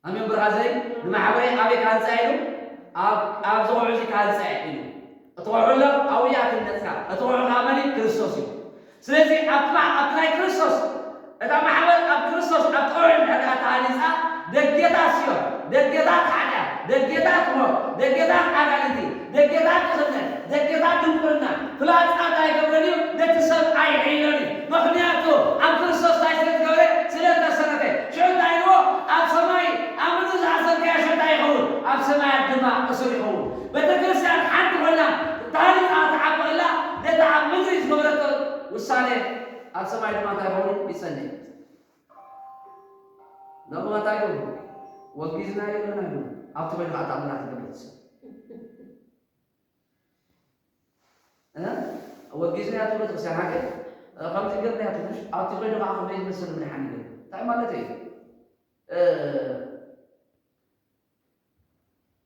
ኣሜን ብርሃዘይ ንማሕበረይ ኣበይ ካህንፃ ኢሉ ኣብ ዝውዑ እዚ ካህንፃ ኢሉ እቲ ውዑሎ ኣብያ ክነፅካ እቲ ውዑ ከዓ መን ክርስቶስ እዩ ስለዚ ኣብቲ ናይ ክርስቶስ እታ ማሕበር ኣብ ክርስቶስ ኣብ ጥዑዕ እንድሕር ተሃኒፃ ደጌታት ሲዮ ደጌታት ሓድያ ደጌታት ሞ ደጌታት ኣጋንንቲ ደጌታት ክኽነት ደጌታት ድንቁርና ፍላፃ እንታይ ገብረን እዩ ነቲ ሰብ ኣይሕይሎን እዩ ምክንያቱ ኣብ ክርስቶስ እንታይ ስለዝገበረ ስለተሰረተ ሽዑ እንታይ ኢልዎ ኣብ ሰማይ ኣብ ምድሪ ዝኣሰርካዮ ሽዑ እንታይ ይኸውን ኣብ ሰማያት ድማ እሱር ይኸውን ቤተክርስትያን ሓንቲ ኮይና ታሪፃ ተዓበቕላ ነቲ ኣብ ምድሪ ዝገበረቶ ውሳኔ ኣብ ሰማይ ድማ እንታይ ይኸውን ይፀንዕ ደሞ እንታይ ገብሩ ወጊዝና የለና ይሉ ኣብቲ ኮይኑ ከዓ ተኣምና ትገብር ሰብ ወጊዝና ያቶ ቤተክርስቲያን ሃገር ከምዚ ገርና ያ ትንሽ ኣብቲ ኮይኑ ከዓ ከመይ ዝመስል ምድሓን ይገር እንታይ ማለት እዩ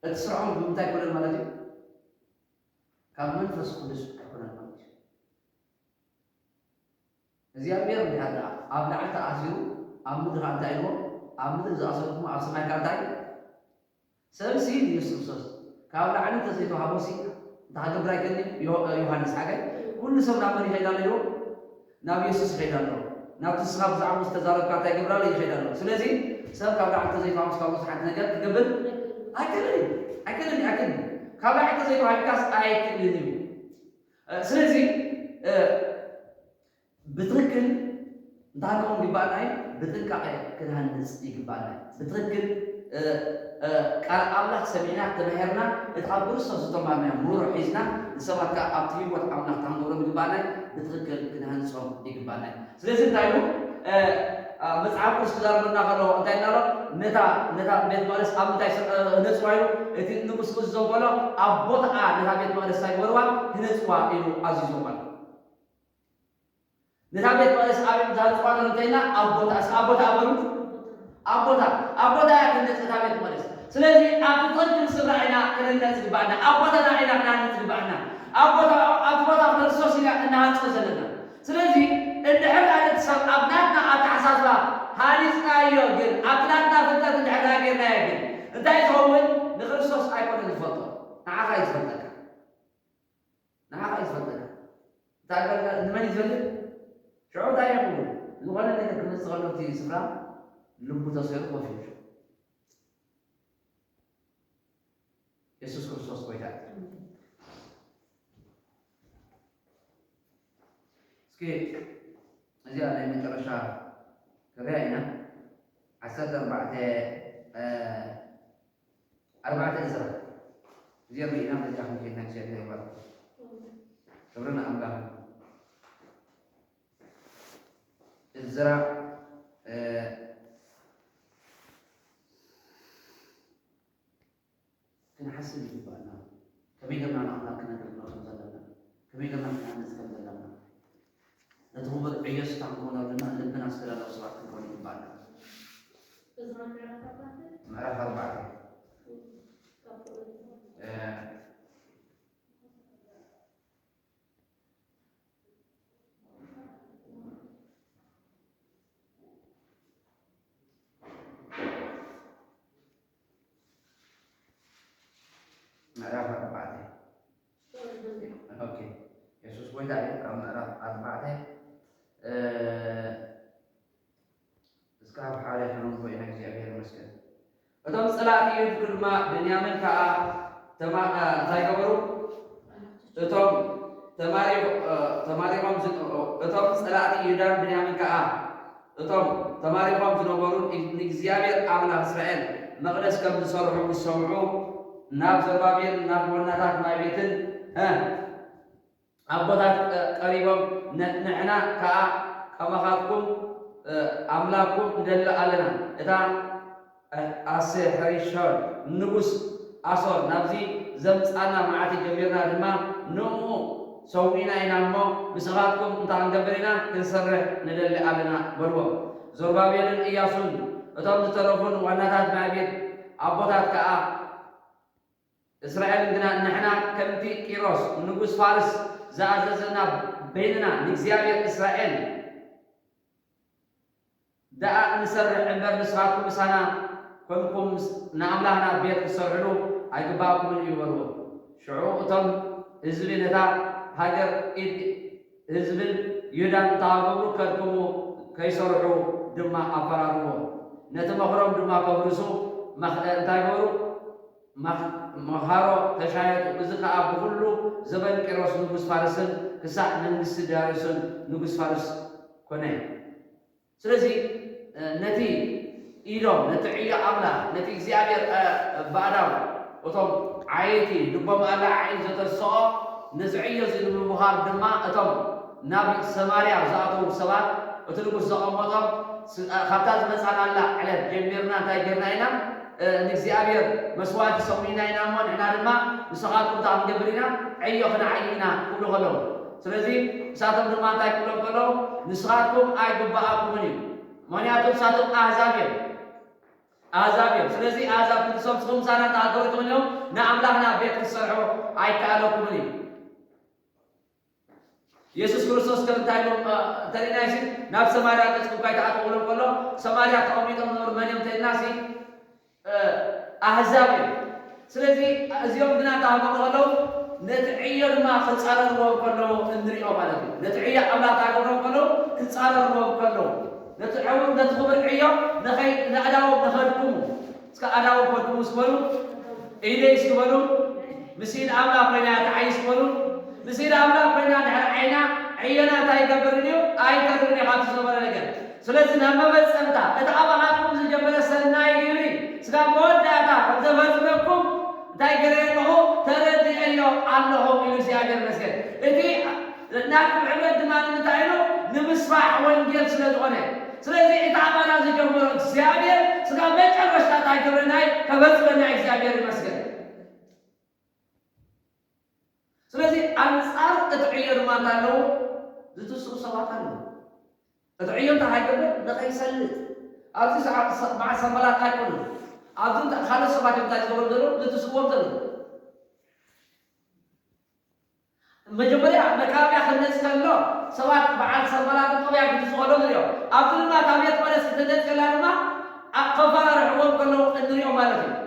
እቲ ስርዖም ብምንታይ ይኮነን ማለት እዩ ካብ መንፈስ ቅዱስ ኣይኮነን ማለት እዩ እግዚኣብሔር እንድሕር ኣብ ላዕሊ ተኣሲሩ ኣብ ምድሪ ከዓ እንታይ ኢልዎ ኣብ ምድሪ ዝኣሰሩኩም ኣብ ሰማይ ከዓ እንታይ ሰብሲ ኢየሱስ ክርስቶስ ካብ ላዕሊ ተዘይተዋሃቦሲ እንተሃገብር ኣይከኒ ዮሃንስ ሓጋይ ኩሉ ሰብ ናብ መን ይኸይዳ ኣሎ ናብ ኢየሱስ ይኸይዳ ኣሎ ናብቲ ስኻ ብዛዕባ ዝተዛረብካ እንታይ ገብራ ኣሎ ይኸይዳ ኣሎ ስለዚ ሰብ ካብ ላዕሊ ተዘይተዋሃቦ ስካ ብዙሓት ነገር ክገብር ኣይክእልን ካብ ላዕሊ ተዘይተዋሂብካስ ኣይክእልን እዩ ስለዚ ብትክክል እንታሃከውን ይግባአናይ ብጥንቃቄ ክንሃንፅ ይግባአናይ ብትክክል ቃል ኣምላክ ሰሚዕና ተምሄርና እቲ ኣብ ክርስቶስ ዝተማርናዮ ምሩዕ ሒዝና ንሰባት ከዓ ኣብቲ ህይወት ኣምላክ ታንገብሮም ይግባአናይ ብትክክል ክንሃንፆም ይግባአናይ ስለዚ እንታይ እዩ መፅሓፍ ቅዱስ ክዛረበና ከሎ እንታይ እናሎ ነታ ቤት መቅደስ ኣብ ምንታይ ህነፅዋ ኢሉ እቲ ንጉስ ክዘበሎ ኣብ ቦታኣ ነታ ቤት መቅደስ እንታይ ገበርዋ ህነፅዋ ኢሉ ኣዚዝዎም ኣሎ ነታ ቤት መቅደስ ኣብ ዝሃንፅዋ ዘሎ እንታይ ኢልና ኣብ ቦታ ኣበሉ ኣብ ቦታ እያ ክንነፅ ነታ ቤት መቅደስ ስለዚ ኣብቲ ትክክል ስፍራ ኢና ክንነፅ ግባአና ኣብ ቦታና ኢና ክናሃንፅ ግባአና ኣብቲ ቦታ ክርስቶስ ኢና እናሃንፆ ዘለና ስለዚ እንድሕር ዓይነት ሰብ ኣብ ናትና ኣተሓሳስባ ሃኒፅናዮ ግን ኣብ ናትና ፍልጠት እንድሕር ጌርናዮ ግን እንታይ ዝኸውን ንክርስቶስ ኣይኮነ ዝፈልጦ ንዓኻ እዩ ዝፈልጠካ ንመን እዩ ዝፈልጥ ሽዑ እንታይ ይኸውን ዝኾነ ነገር ክመፅእ ከሎ እቲ ስፍራ ልቡ ተሰይሩ ኮፍ ኢሉ ኢየሱስ ክርስቶስ ጎይታ እስኪ እዚኣ ናይ መጨረሻ ክሪኣ ኢና 14 ዕዝራ እዚኣ ርኢና በዚኣ ክንከይድና ክሸድና ይባል ክብርና ኣምላክ ዕዝራ ክንሓስብ ይግባአና ከመይ ጌርና ንኣምላክ ክነግልግሎ ከም ዘለና كمية ما في عندنا كم دلنا نتوب عيسى تعمقنا لنا لبنا استلام وصلاة كوني بعد مرة أربعة مرة أربعة أوكي يسوع وين داير كم مرة أربعة اسكاب حالة حنون بينك زي أبي المسكين أتم صلاة يذكر ما بنيامين كا تاي كبرو أتم تماري قام زين أتم صلاة يدان بنيامين كا أتم تماري قام زين وبرون نجزيابير عمل إسرائيل مقدس كم تصرفوا بالسمعوا ناب زربابيل ناب وناتات ما بيتن أبوات قريبا نحنا كما خاطكم أملاكم دل علينا إذا أسه هريشان نبوس أصل نبزي زمت أنا معتي جميرنا لما نمو سوينا إنامو بسخاتكم تانجبرنا كنسر ندل علينا بروا زربابيل إياسون أتم تترفون وناتات ما بيت أبوات إسرائيل عندنا نحنا كمتي كيروس نبوس فارس زازنا بيننا نجزيابير إسرائيل دا نسرح عمر نسخاتكم بسانا كنكم نعملنا بيت تسرحلو أيقباكم من يورو شعوبتم هزبين هتا هاجر هزبين يدان تاغبرو كركمو كيسرحو دما أفرارو نتمخرم دما كبرسو تاغبرو مخارو تشاهد وزقا أبو كله زبن كيروس نقص فارسن كسا ننقص دارسن نقص فارس كونه سلسي نتي إيرو نتعيا أملا نتي زيادة بعداو وطم عايتي دبما على عين زت الصا نزعية زي المبهار دما أتم نبي سماريا زاتو سبات وتلقوا زقام وطم خطاز مسألة الله على جميرنا تاجرنا هنا نزيابير مسوات سوينا هنا من هنا دما نسخات كتام جبرنا عيوخنا عينا كله غلو سلسي ساتم دما تاي كله غلو نسخاتكم أي دباءكم مني أتوم ساتم أحزابير سلسي أحزاب كتسوم سوم سانا تاكوركم اليوم نعملنا بيت الصرحو أي كالوكم مني يسوع كريستوس كم تايلوم ترينا يسي ناب سماريا تسكو كاي تاكولم كله سماريا تأميكم نور منيم تناسي أحزابير سلسي أزيوم بنا تاكم غلو نتعير ما خسارة رواب كله ندري أو مالك نتعير أملا تاكم كله خسارة رواب كله نتعاون نتخبر عيا نخي نأداو نخدمه سك أداو بدمو سبلو إيدي سبلو مسير أملا بينا تعيش سبلو مسير أملا بينا عينا عينا تاي كبرنيو أي كبرني خاطر سبلا لكن سلسلة ما بس أنت أتعبها كم زجمل سناي يوري سك مود داتا فزبزبكم تاي كريمه تردي أيو الله من زيادة مسكين إذا ناكل عمل دمان نتاينو نمسفع وينجيل سلسلة ስለዚህ ኢታማና ዝጀምሮ እግዚአብሔር ስጋ መጨረሻ ታይከብረናይ ከበጽበና እግዚአብሔር ይመስገን ስለዚህ አንጻር እጥዕየር ማታለው ዝትሱ ሰባታን እጥዕየር ታይከብረ ለቀይሰልት አዚ ሰዓት ማዕ ሰመላት አይቆን አብን ካለ ሰባት ታይከብረ ደሮ ዝትሱ ወርደሉ መጀመሪያ መካቢያ ከነስ ከሎ ሰባት በዓል ሰመላት ጦቢያ ግዝቆሎ ነው አብዱልና ታሚያት ማለት ተደት ከላማ አቀፋር ወን ከሎ እንሪዮ ማለት ነው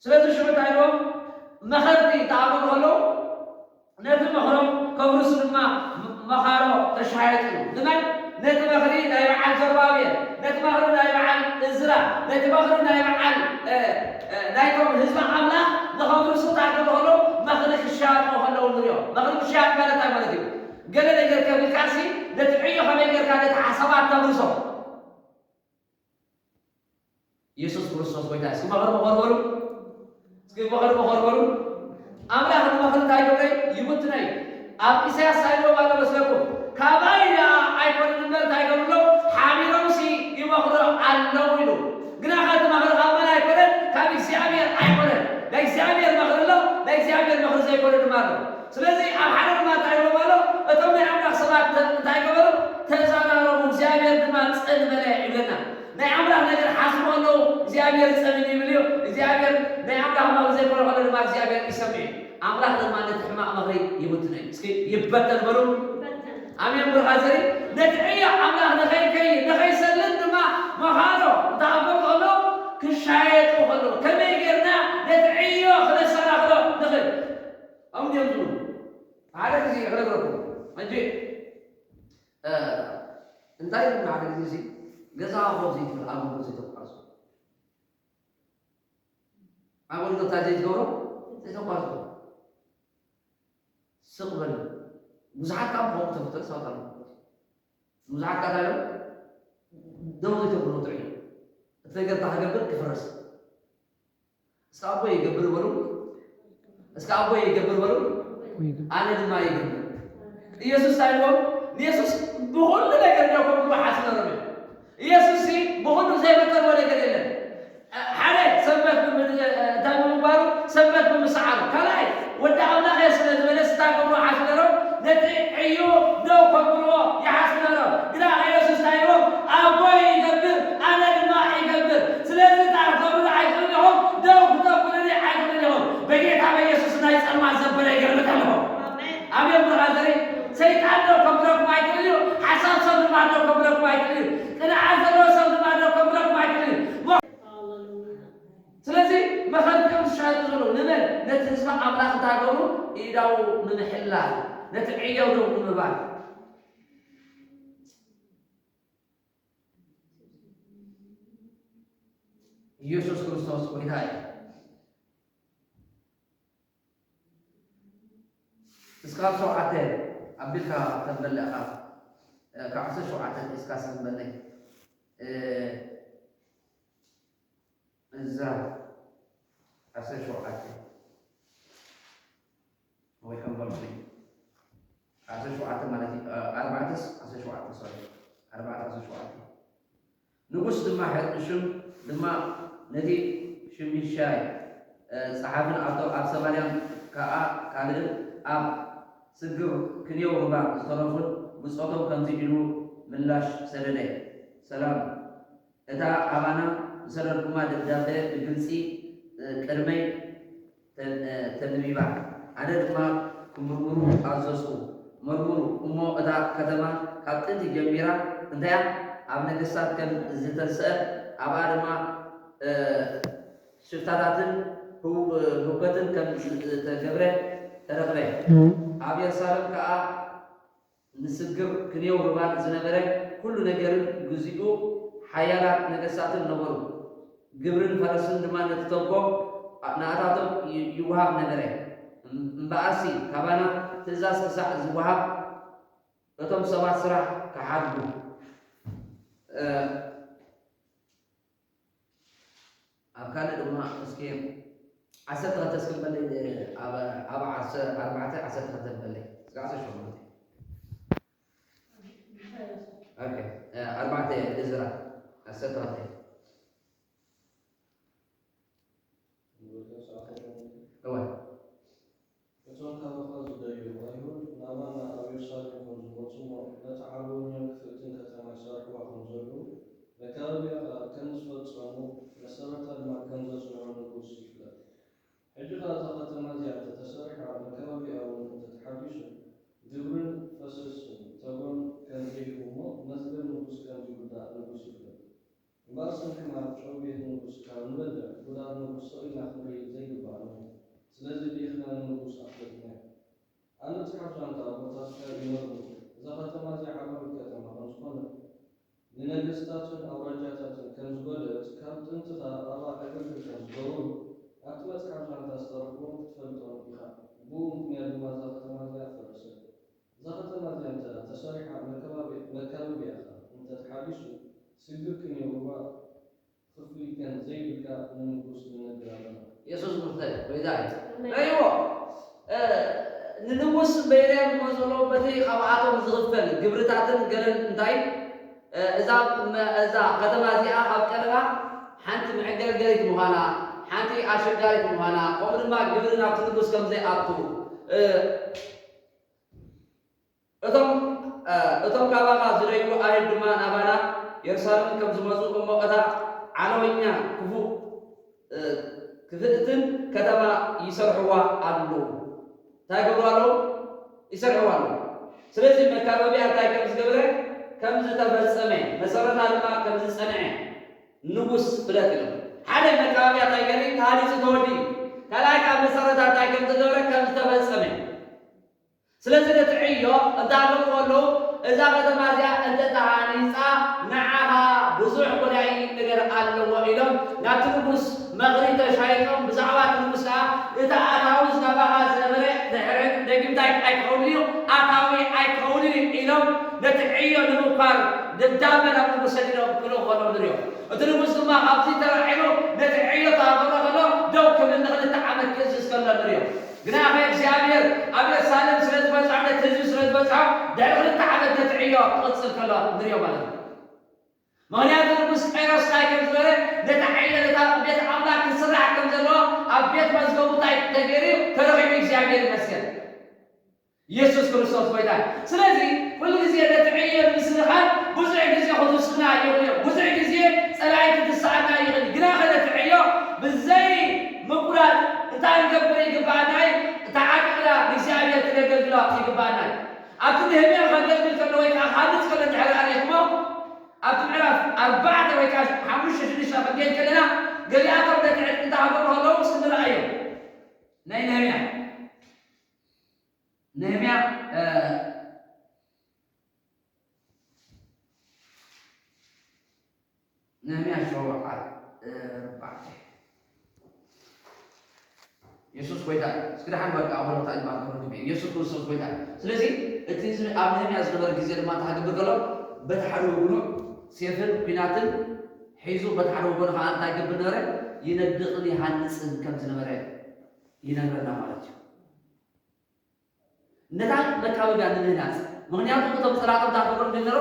ስለዚህ ሽው ታይሎ መኸርቲ ታበሎ ነቲ መኸሮም ከብሩስማ መኻሮ ተሻይጡ ለምን ነቲ መኸሪ ናይ በዓል ዘርባብየ ነቲ መኸሪ ናይ በዓል እዝራ ነቲ መኸሪ ናይ በዓል ናይቶም ህዝባ አምላክ ለኸብሩስ ታገበሎ መኸሪ ክሻጥ ከሎ እንሪዮ መኸሪ ክሻጥ ማለት ማለት ነው قال لي قال كم الكاسي نتعيه خمين قال كانت حسابات تمرسو يسوع كريستوس بيتا اسكو مغرب أملا هذا مغرب تايو لي يبتناي أب إسحاق سايلو بالا بسلكو كابايا أيكون نمبر تايو لو حاميرو سي يمغرب علو يلو قنا هذا مغرب أملا يكون كابي سيامير أيكون لا سيامير مغرب لو لا سيامير مغرب زي يكون ዘይወለድ ማለት ስለዚ ኣብ ሓደ ድማ እንታይ ኢሎም ኣሎ እቶም ናይ ኣምላኽ ሰባት እንታይ ገበሩ ተዛራረቡ እግዚኣብሔር ድማ ፀን በለ ይብለና ናይ ኣምላኽ ነገር ሓስቦ ኣለዉ እግዚኣብሔር ፀምን ይብል እዩ እግዚኣብሔር ናይ ኣምላኽ ማግ ዘይኮነ ከሎ ድማ እግዚኣብሔር ይሰምዕ ኣምላኽ ድማ ነቲ ሕማቕ ምኽሪ ይብትን እዩ እስኪ ይበተን በሉ ኣሜን ብርሃዘሪ ነቲ ዕዮ ኣምላኽ ንኸይሰልን ድማ መኻኖ እንተኣበብ ከሎ ክሻየጡ ከሎ ከመይ ጌርና ነቲ ዕዮ ክነሰናኽሎ ንኽእል ኣምንዮም ዝብሉ ሓደ ግዜ ክነግረኩም እንጂ እንታይ ድማ ሓደ ግዜ እዚ ገዛ ኾ ዘይትብል ኣገልግሎት ዘይተቋርፁ ኣገልግሎት ዘይትገብሮ ዘይተቋርፁ ስቕ በሉ ብዙሓት ካብ ከምኡ ተፍተር ሰባት ኣለዉ ብዙሓት ካ ታይሎም ደው ዘይተብሎ ጥዑ እቲ ነገር ታክገብር ክፍረስ እስከ ኣቦ ይገብር በሉ እስከ ኣቦ ይገብር በሉ ኣነ ድማ ይገብር ኢየሱስ ታይዎም ኢየሱስ ብኩሉ ነገር ደ ከምሉ ሓስነ ረብ ኢየሱስ ብኩሉ ዘይበጠርዎ ነገር የለን ሓደ ሰንበት እንታይ ብምባሉ ሰንበት ብምስዓሩ ካልኣይ ወዲ ኣምላኽ ስለ ዝበለ ስታገብሮ ሓስነሮም ነቲ ዕዩ ደው ከብልዎ ይሓስነሮ ግና ኢየሱስ ታይዎም ኣቦ ይገብር ኣነ ድማ ይገብር ስለዚ ታክተብሉ ኣይክእል ኢኹም ደው ክተብሉኒ ኣይክእል ኢኹም በጌታ በኢየሱስ ናይ ፀልማት ዘበለ ይገርምት ኣለኹ ኣሜን ብርሃዘሪ ሰይጣን ደው ከብለኩም ኣይክእል እዩ ሓሳብ ሰብ ድማ ደው ከብለኩም ኣይክእል እዩ ቅንዓት ዘለዎ ሰብ ድማ ደው ከብለኩም ኣይክእል እዩ ስለዚ መኸልክም ዝሻየጡ ዘሎ ንመን ነቲ ህዝቢ ኣምላኽ እንታገብሩ ኢዳው ንምሕላል ነቲ ዕየው ደው ንምባል ኢየሱስ ክርስቶስ ጌታ እዩ እስካብ 7 ኣቢልካ ተንበልዕኻ ካብ 17 እስካብ ሰንበለይ እዛ 17 ወይ ከም በልኩ 17 ማለት እዩ 4 ሶሪ 4 ንጉስ ድማ ሕርቅሽም ድማ ነቲ ሽሚሻይ ፀሓፍን ኣብ ሰማርያን ከዓ ካልእን ኣብ ስግር ክንየው ሩባ ዝተረፉን ብፆቶም ከምዚ ኢሉ ምላሽ ሰደደ ሰላም እታ ኣባና ዝሰደድኩማ ደብዳቤ ብግልፂ ቅድመይ ተንቢባ ኣነ ድማ ክምርምሩ ኣዘዝኩ መርምሩ እሞ እታ ከተማ ካብ ጥንቲ ጀሚራ እንታያ ኣብ ነገስታት ከም ዝተስአ ኣብኣ ድማ ሽፍታታትን ህውከትን ከም ዝተገብረ ተረኽበ ኣብ የሩሳሌም ከዓ ንስግር ክንየው ርባን ዝነበረ ኩሉ ነገርንግዚኡ ሓያላት ነገስታትን ነበሩ ግብርን ፈረስን ድማ ነትተንኮ ንኣታቶም ይወሃብ ነበረ እምበኣሲ ካባና ትእዛዝ ክሳዕ ዝወሃብ እቶም ሰባት ስራሕ ክሓድጉ ኣብ ካልእ ድማ እስኪ 12 እስክንበለይ ኣብ 4 12 በለይ እስከ 18 ኦኬ 4 እዝራ 12 እቶም ካባኻ ዝደልዩ ኣይሁድ ናባና ኣብ ኢየሩሳሌም ከም ዝመፁ ነቲ ዓርቦኛም ክፍእትን ከተማ ይሰርሕዋ ከም ዘለዉ መካበቢያ ከም ዝፈፀሙ መሰረታ ድማ ከም ዘፅንዑ ንጉስ ይፍለጥ ሕጂ ኸ እዛ ከተማ እዚኣ ተሰሪሓ መካበቢያ እውን እንተተሓጊሱ ግብርን ፈሰስን ተጎን ከም ዘይህቡ እሞ መዝገብ ንጉስ ከም ዝጉዳእ ንጉስ ይፍለጥ እምበር ስንክማ ጨው ቤት ንጉስ ካብ ንበልዕ ጉዳት ንጉስ ሰኢና ክንርኢ ዘይግባእ ነው ስለዚ ብኢኽና ንጉስ ኣፍለጥና ኣነ ፅሓፍ ዛንታ ቦታትካ ይመርምሩ እዛ ከተማ እዚኣ ዓባይ ከተማ ከም ዝኾነ ንነገስታትን ኣውራጃታትን ከም ዝበለት ካብ ጥንትታ ኣብኣ ኣገልግል ከም ዝገበሩ ኣብቲ መፅሓፍ ዛንታ ዝተረኽቦም ክትፈልጦም ኢኻ ብኡ ምክንያት ድማ እዛ ከተማ እዚኣ ፈረሰት እዛ ከተማ እዚኣ እንተ ተሰሪሓ መካበቢያ እንተተሓጊሱ ስግር ክንየው ሩባ ክፍሊከን ዘይብልካ ንንጉስ ንነግር ኣለና ኢየሱስ ክርስቶስ ወይዳ ረይዎ ንንጉስ በይርያም ዝመፅሎ በቲ ካብኣቶም ዝኽፈል ግብርታትን ገለን እንታይ እዛ ከተማ እዚኣ ካብ ቀረባ ሓንቲ መዕገርገሪት ምዃና ሓንቲ ኣሸጋሪት ምዃና ከምኡ ድማ ግብሪ ናብቲ ንጉስ ከም ዘይኣቱ እቶም ካባኻ ዝደይሉ ኣይሁድ ድማ ናባና ኢየሩሳሌም ከም ዝመፁ እሞቐታ ዓለወኛ ክፍእትን ከተማ ይሰርሕዋ ኣለዉ። እንታይ ገብሩ ኣለዉ? ይሰርሕዋ ኣለዉ። ስለዚ መካበቢያ እንታይ ከም ዝገብረ ከም ዝተፈጸመ መሰረታ ድማ ከም ዝጸንዐ ንጉስ ፍለጥ ኢሎም ሓደ መካበቢያ እንታይ ገሪ ታሪጽ ተወዲ ካልኣይ ካብ መሰረታ እንታይ ከም ዝገብረ ከም ዝተፈጸመ ስለዚ ነትዕዮ እንዳለምዎ ኣለዉ እዛ ከተማ እዚኣ እንተተሃኒፃ ንዓኻ ብዙሕ ጉዳይ ነገር ኣለዎ ኢሎም ናብቲ ንጉስ መቕሪ ተሻይጦም ብዛዕባ እቲ ንጉስ ከዓ እቲ ኣታዊ ዝናባኻ ዝነበረ ድሕሪ ደጊምታይ ኣይክኸውን እዩ ኣታዊ ኣይክኸውን ኢሎም ነቲ ዕዮ ንምኳር ደብዳቤ ናብ ንጉስ ሰዲዶም ክልኡ ከሎም ንሪኦ እቲ ንጉስ ድማ ካብዚ ተረዒሉ ነቲ ዕዮ ተሃገሮ ከሎ ደው ክብል ንኽልተ ዓመት ክእዝዝ ከሎ ንሪኦ ግና ኸ እግዚኣብሔር ኣብ ኢየሩሳሌም ስለ ዝበፅሖ ነቲ ህዝቢ ስለ ዝበፅሖ ድሕሪ ክልተ ዓመት ነቲ ዕዮ ክቕፅል ከሎ ንሪኦ ማለት እዩ ምክንያቱ ንጉስ ቄሮስ እንታይ ከም ዝበለ ነቲ ዕዮ ነታ ቤት ኣምላክ ክስራሕ ከም ዘለዎ ኣብ ቤት መዝገቡ እንታይ ተገይሩ ተረኺቡ እግዚኣብሔር ይመስገን ኢየሱስ ክርስቶስ ጎይታ ስለዚ ኩሉ ግዜ ነቲ ዕዮ ምስልኻን ብዙሕ ግዜ ክውስኽና ይኽእል እዩ ብዙሕ ግዜ ፀላኢ ክትስዓና ይኽእል ግና ኸ ነቲ ዕዮ ብዘይ ምቁራፅ እንታይ ንገብር ይግባአና ተዓቂቕና ንእግዚኣብሔር ክነገልግሎ ይግባአና ኣብቲ ንህምያ ከገልግል ከሎ ወይ ከዓ ካልእ ከሎ እንድሕር ኣሪኽሞ ኣብቲ ምዕራፍ 4 ወይ ከዓ 5-6 ክንገድ ከለና ገሊኣቶም ነቲ ዕጥቂ እንተሃገሩ ከለዉ ስንረአዮ ናይ ነህምያ ኢየሱስ ጎይታ እስክዳሓን በቃ አሁን ታጅ ማከሩ ኢየሱስ ክርስቶስ ጎይታ ስለዚህ እቲ ህዝቢ ኣብ ነህምያ ዝነበረ ግዜ ድማ ተሃግብር ከሎ በቲ ሓደ ወገኑ ሴፍን ኩናትን ሒዙ በቲ ሓደ ወገኑ ከዓ እንታይ ገብር ነበረ ይነድቕን ይሃንፅን ከም ዝነበረ ይነግረና ማለት እዩ ነታ መካበቢያ ንምህናፅ ምክንያቱ እቶም ፀላእቶም ታፈቅሮም ዝነበሩ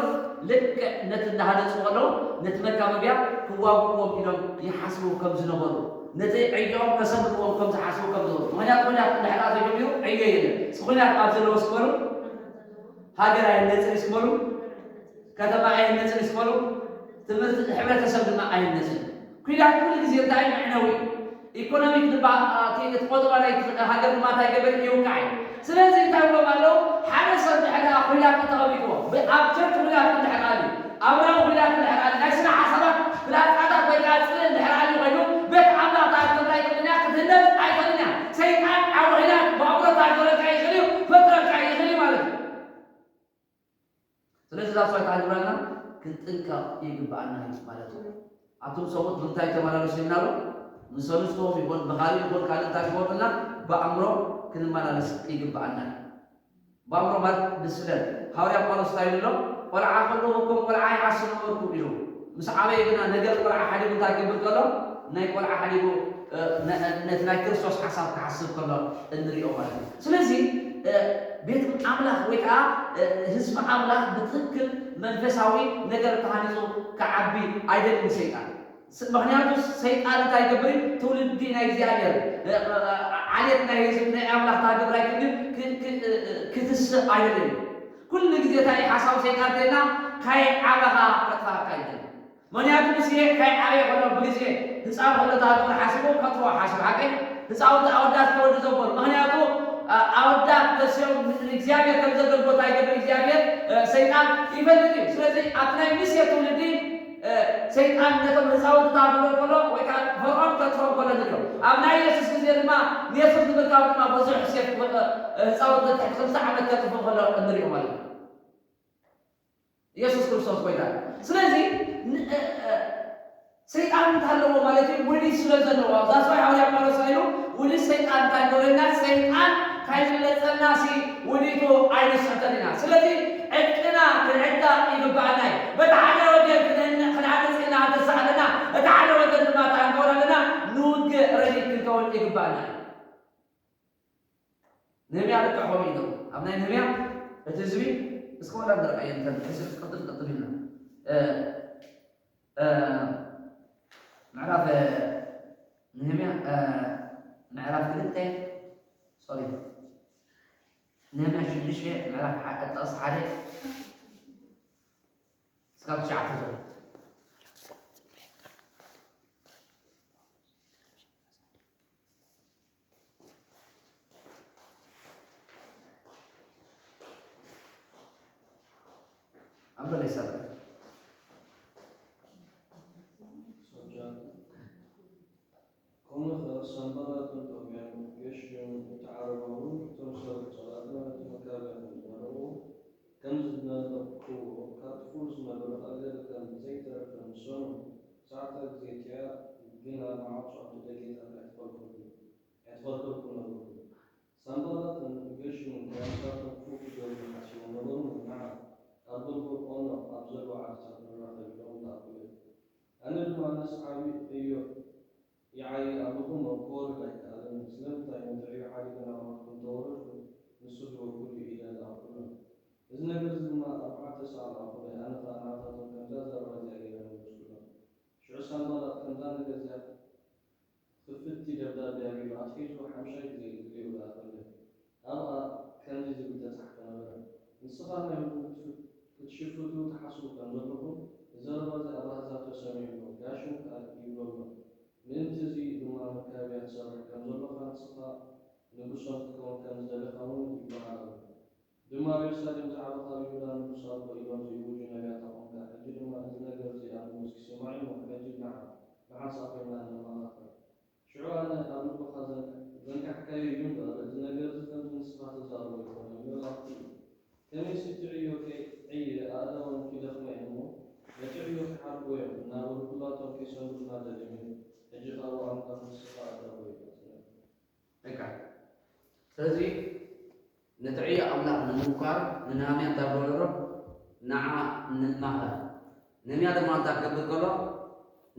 ልክዕ ነቲ እንዳሃነፁ ከለዉ ነቲ መካበቢያ ክዋግእዎም ኢሎም ይሓስቡ ከም ዝነበሩ ነቲ ዕዮኦም ከሰምዕዎም ከም ዝሓስቡ ከም ዝነበሩ ምክንያቱ ኩናት እንድሕር ዘይጀሚሩ ዕዮ የለን ኩናት ኣብ ዘለዎ ስበሉ ሃገር ኣይነፅን ይስበሉ ከተማ ኣይነፅን ይስበሉ ትምህርቲ ሕብረተሰብ ድማ ኣይነፅን ኩናት ኩሉ ግዜ እንታይ መዕነዊ ኢኮኖሚክ ድማ ቆጠባ ናይ ሃገር ድማ እንታይ ገበር ይውቃዕ ስለዚ እንታይ ብሎም ኣለዉ ሓደ ሰብ ድሕሪ ኩናት ተቐቢልዎ ኣብ ቸርች ኩናት እንድሕር ኣልዩ ኣብራዊ ኩናት እንድሕር ኣልዩ ናይ ስራሕ ሓሳባት ፍላፃታት ወይ ከዓ ፅልእ እንድሕር ኣልዩ ኮይኑ ቤት ኣምላኽ ታኣክተምራ ይኽእልና ክትህነፅ ኣይኽእልና ሰይጣን ኣብ ኩናት ብኣምሮ ታገረካ ይኽእል እዩ ፈጥረካ ይኽእል እዩ ማለት እዩ ስለዚ ዛ ሰዋይ ተሃልብራልና ክንጥንቀቕ ይግባአና ማለት እዩ ኣቶም ሰዎች ብምንታይ ተመላለሱ ይብናሉ ንሰለስቶም ይኹን ብኻልእ ይኹን ካልእ እንታይ ክኾኑና ብኣእምሮ ክንመላለስ ይግባአና ብኣእምሮ ማለት ብስለን ሃዋርያ ጳውሎስ እንታይ ኢሉ ኣሎ ቆልዓ ከለኹም ቆልዓ ይሓስብ ነበርኩም ኢሉ ምስ ዓበየ ግና ነገር ቆልዓ ሓዲጉ እንታይ ክብል ከሎ ናይ ቆልዓ ሓዲጉ ነቲ ናይ ክርስቶስ ሓሳብ ክሓስብ ከሎ እንሪኦ ማለት እዩ ስለዚ ቤት ኣምላኽ ወይ ከዓ ህዝቢ ኣምላኽ ብትክክል መንፈሳዊ ነገር ተሃኒፁ ክዓቢ ኣይደልን ሰይጣን ምክንያቱ ሰይጣን እንታይ ገብር ትውልዲ ናይ እግዚኣብሔር ዓሌት ናይ ህዝቢ ናይ ኣምላኽ ታገብር ኣይክድን ክትስእ ኣይደልን ኩሉ ግዜ እንታይ ሓሳብ ሰይጣን እንተልና ካይዓበኻ ከጥፋካ ኣይደልን ምክንያቱ ምስየ ካይዓበየ ከሎ ብግዜ ህፃን ከሎ ታገብር ሓሲቡ ከጥፎ ሓሲቡ ሓቂ ህፃውንቲ ኣወዳት ከወዲ ዘበሉ ምክንያቱ ኣወዳት ተስዮም እግዚኣብሔር ከም ዘገልግሎ እንታይ ገብር እግዚኣብሔር ሰይጣን ይፈልጥ እዩ ስለዚ ኣብ ናይ ምስየ ትውልዲ ሰይጣን ነቶም ህፃውንቲ ታብሎ ከሎ ወይ ከዓ ፈርዖን ከጥፎም ከሎ ንሪኦ ኣብ ናይ ኢየሱስ ግዜ ድማ ንየሱስ ንምርካብ ድማ ብዙሕ ሴፍ ህፃውንቲ ትሕቲ 5 ዓመት ከጥፎ ከሎ እንሪኦ ማለት እዩ ኢየሱስ ክርስቶስ ጎይታ ስለዚ ሰይጣን እንታለዎ ማለት እዩ ውሉድ ስለ ዘለዎ ዛስ ዋይ ሃዋርያ ጳውሎስ ኢሉ ውሉድ ሰይጣን እንታይ ገብረና ሰይጣን ካይዝለፀና ውሉዱ ኣይንስሕተን ኢና ስለዚ ዕጥቅና ክንዕዳ ይግባአና እዩ በቲ ሓደ ወገን ክንሃንፅ ኢና ተሳዕለና እቲ ሓደ ወገን ድማ ታንገበር ኣለና ንውግእ ረዲት ክንከውን ይግባአና እዩ ነህምያ ልክዕ ከምኡ እዩ ኣብ ናይ ነህምያ እቲ ህዝቢ እስከ ወላ ንረአየ ሕዝቢ ቅጥል ኢልና ምዕራፍ ነህምያ ምዕራፍ 2 ሶሪ نعمة شدشة ملاك حق تقص عليه سكاب شعته أما ليس كون سنبلة تبين يشون يتعارضون تنصر صلاة مكابر كم زدنا نبكو كاتفوز ما بالغالب كان زيت كان صن ساعة زيتيا جينا مع عشرة دقيقة اعتبر كنا سنبلة يشون كان ساعة فوق جوي حسون نظن مع أربعة أنا أبزر على سنة اليوم تقول أنا لما نسعى أيوه يعني أبوكم أقول لك أنا مسلم تاني تري حالي أنا كنت أقول نسوي وكل إلى الأقول إذا نقدر ما أبعد ساعة أقول أنا كم جزء رجع إلى المسلم شو سامبلا كم جزء جزء خفتي جبدا بيجي أكيد وحمشة زي ولا أقول أنا كم جزء بتسحبنا نصفنا تشوفوا تحسوا كم جزء إذا رجع الله ذاته سميع جاشوا يقولون من تزيد ما مكابع سرح كم زلقا صفا نبصر كون كم زلقاون يبعاد دما يرسل تعالى قريبا نبصر وإلى زيوجنا لا تقوم أجل ما أزل جرزي أبو سماعي وحجل مع صاحبنا لما آخر شعوانا أبو بخزن ذنك حكاية جملة أزل جرزي كم من صفات الزارو يكون يلاقي كم يستعيو كي عيد آدم في دخل علمه يتعيو في حرب ويوم ناول كلاتهم في سنبنا دجمين ስለዚህ ነጥዕዮ ኣምላኽ ንምምኳር ንናምያ እንታገበሮ ንዓ ንማኸር ነምያ ድማ እንታክገብር ከሎ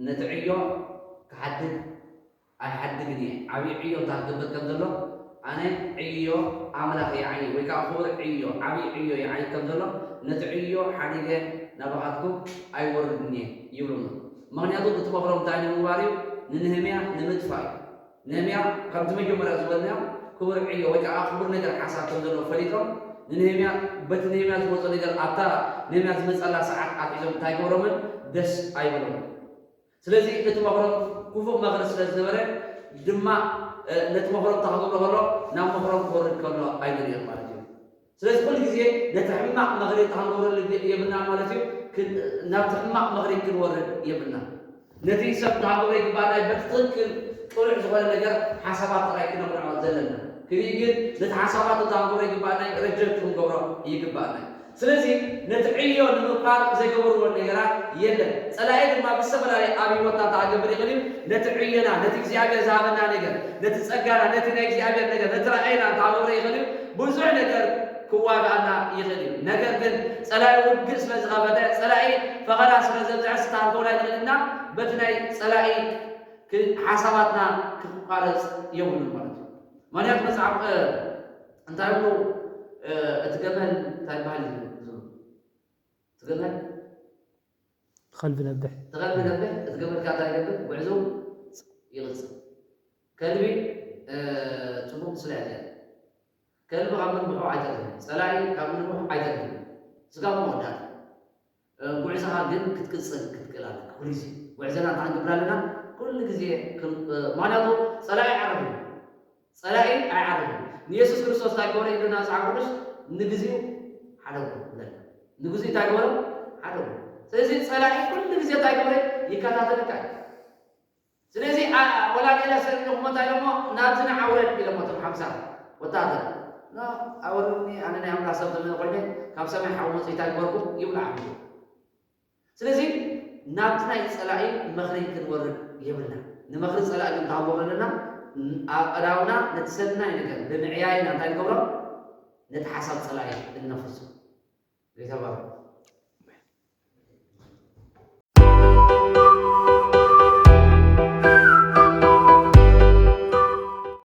ነጥዕዮ ክሓድግ ኣይሓድግን እየ ዓብዪ ዕዮ እንታክገብር ከም ዘሎ ኣነ ዕዮ ኣምላኽ የዓይ ወይ ከዓ ክቡር ዕዮ ዓብዪ ዕዮ የዓይ ከም ዘሎ ነቲ ዕዮ ሓዲገ ናባኻትኩም ኣይወርድን እየ ይብሉና ምክንያቱ እቲ መክሮም እንታይ ንምግባር እዩ ንነህምያ ንምጥፋእ ነህምያ ከምቲ መጀመርያ ዝበልናዮ ክቡር ዕዮ ወይ ከዓ ክቡር ነገር ሓሳብ ከም ዘሎ ፈሊጦም ንነህምያ በቲ ነህምያ ዝመፆ ነገር ኣብታ ነህምያ ዝመፀላ ሰዓት ኣትሒዞም እንታይ ገብሮምን ደስ ኣይብሎም ስለዚ እቲ መክሮም ክፉእ መክሪ ስለ ዝነበረ ድማ ነቲ መክሮም ተኸገብሮ ከሎ ናብ መክሮም ክወርድ ከሎ ኣይንሪኦም ማለት እዩ ስለዚ ኩሉ ግዜ ነቲ ሕማቕ መክሪ ተኸገብረሉ የብልና ማለት እዩ ናብቲ ሕማቕ መክሪ ክንወርድ የብልና ነቲ ሰብ ተሃገብሮ ይግባአና በትክክል ጥሩዕ ዝኾነ ነገር ሓሳባት ጥራይ ክነቕንዖ ዘለና ክሪኢ ግን ነቲ ሓሳባት ተሃገብሮ ይግባአና ረጀት ክንገብሮ ይግባአና ስለዚ ነቲ ዕዮ ንምምኳር ዘይገበርዎ ነገራት የለን ፀላኢ ድማ ብዝተፈላለየ ኣብ ሂወትና ተሃገብር ይኽእል እዩ ነቲ ዕዮና ነቲ እግዚኣብሔር ዝሃበና ነገር ነቲ ፀጋና ነቲ ናይ እግዚኣብሔር ነገር ነቲ ራእይና ተሃገብሮ ይኽእል እዩ ብዙሕ ነገር ክዋጋአና ይኽእል እዩ ነገር ግን ፀላኢ ውግእ ስለ ዝኸበደ ፀላኢ ፈቐዳ ስለ ዘብዝዐ ስታሃንከውና ይኽእልና በቲ ናይ ፀላኢ ሓሳባትና ክቋረፅ የብሉን ማለት እዩ ምክንያቱ መፅሓፍ እንታይ ብሎ እቲ ገመል እንታይ በሃል እዩ እቲ ገመል خلف نبح تغلب نبح እቲ ገመል ካ እንታይ ይገብር ጉዕዞ ይቕፅል ከልቢ ፅቡቕ ምስሊ ኣልያ ከልቢ ካብ ምንብሑ ኣይተርፍን ፀላኢ ካብ ምንብሑ ኣይተርፍን ስጋ መወዳት ጉዕዞኻ ግን ክትቅፅል ክትክእል ኣለካ ኩሉ ግዜ ጉዕዞና እንታይ ክንገብር ኣለና ኩሉ ግዜ ምክንያቱ ፀላኢ ኣይዓርፍን ፀላኢ ኣይዓርፍን ንየሱስ ክርስቶስ እንታይ ገበረ ኢሉና መፅሓፍ ቅዱስ ንግዜኡ ሓደጉ ብለና ንግዜኡ እንታይ ገበረ ሓደጉ ስለዚ ፀላኢ ኩሉ ግዜ እንታይ ገበረ ይከታተለካ ስለዚ ወላዲና ሰሪሕኩም እንታይ ኢሎሞ ናብዚ ንዓውረድ ኢሎሞ እቶም 50 ወታደር ኣወርኒ ኣነ ናይ ኣምላኽ ሰብ ዘመነ ኮይነ ካብ ሰማይ ሓዊ መፅኡ እንታይ ገበርኩም ይብላ ዓብዩ ስለዚ ናብቲ ናይ ፀላኢ መኽሪ ክንወርድ የብልና ንመኽሪ ፀላኢ ግን ታሃቦ ኣለና ኣብ ቀዳውና ነቲ ሰናይ ነገር ብምዕያይና እንታይ ንገብሮ ነቲ ሓሳብ ፀላኢ እነፍሱ ዘይተባሩ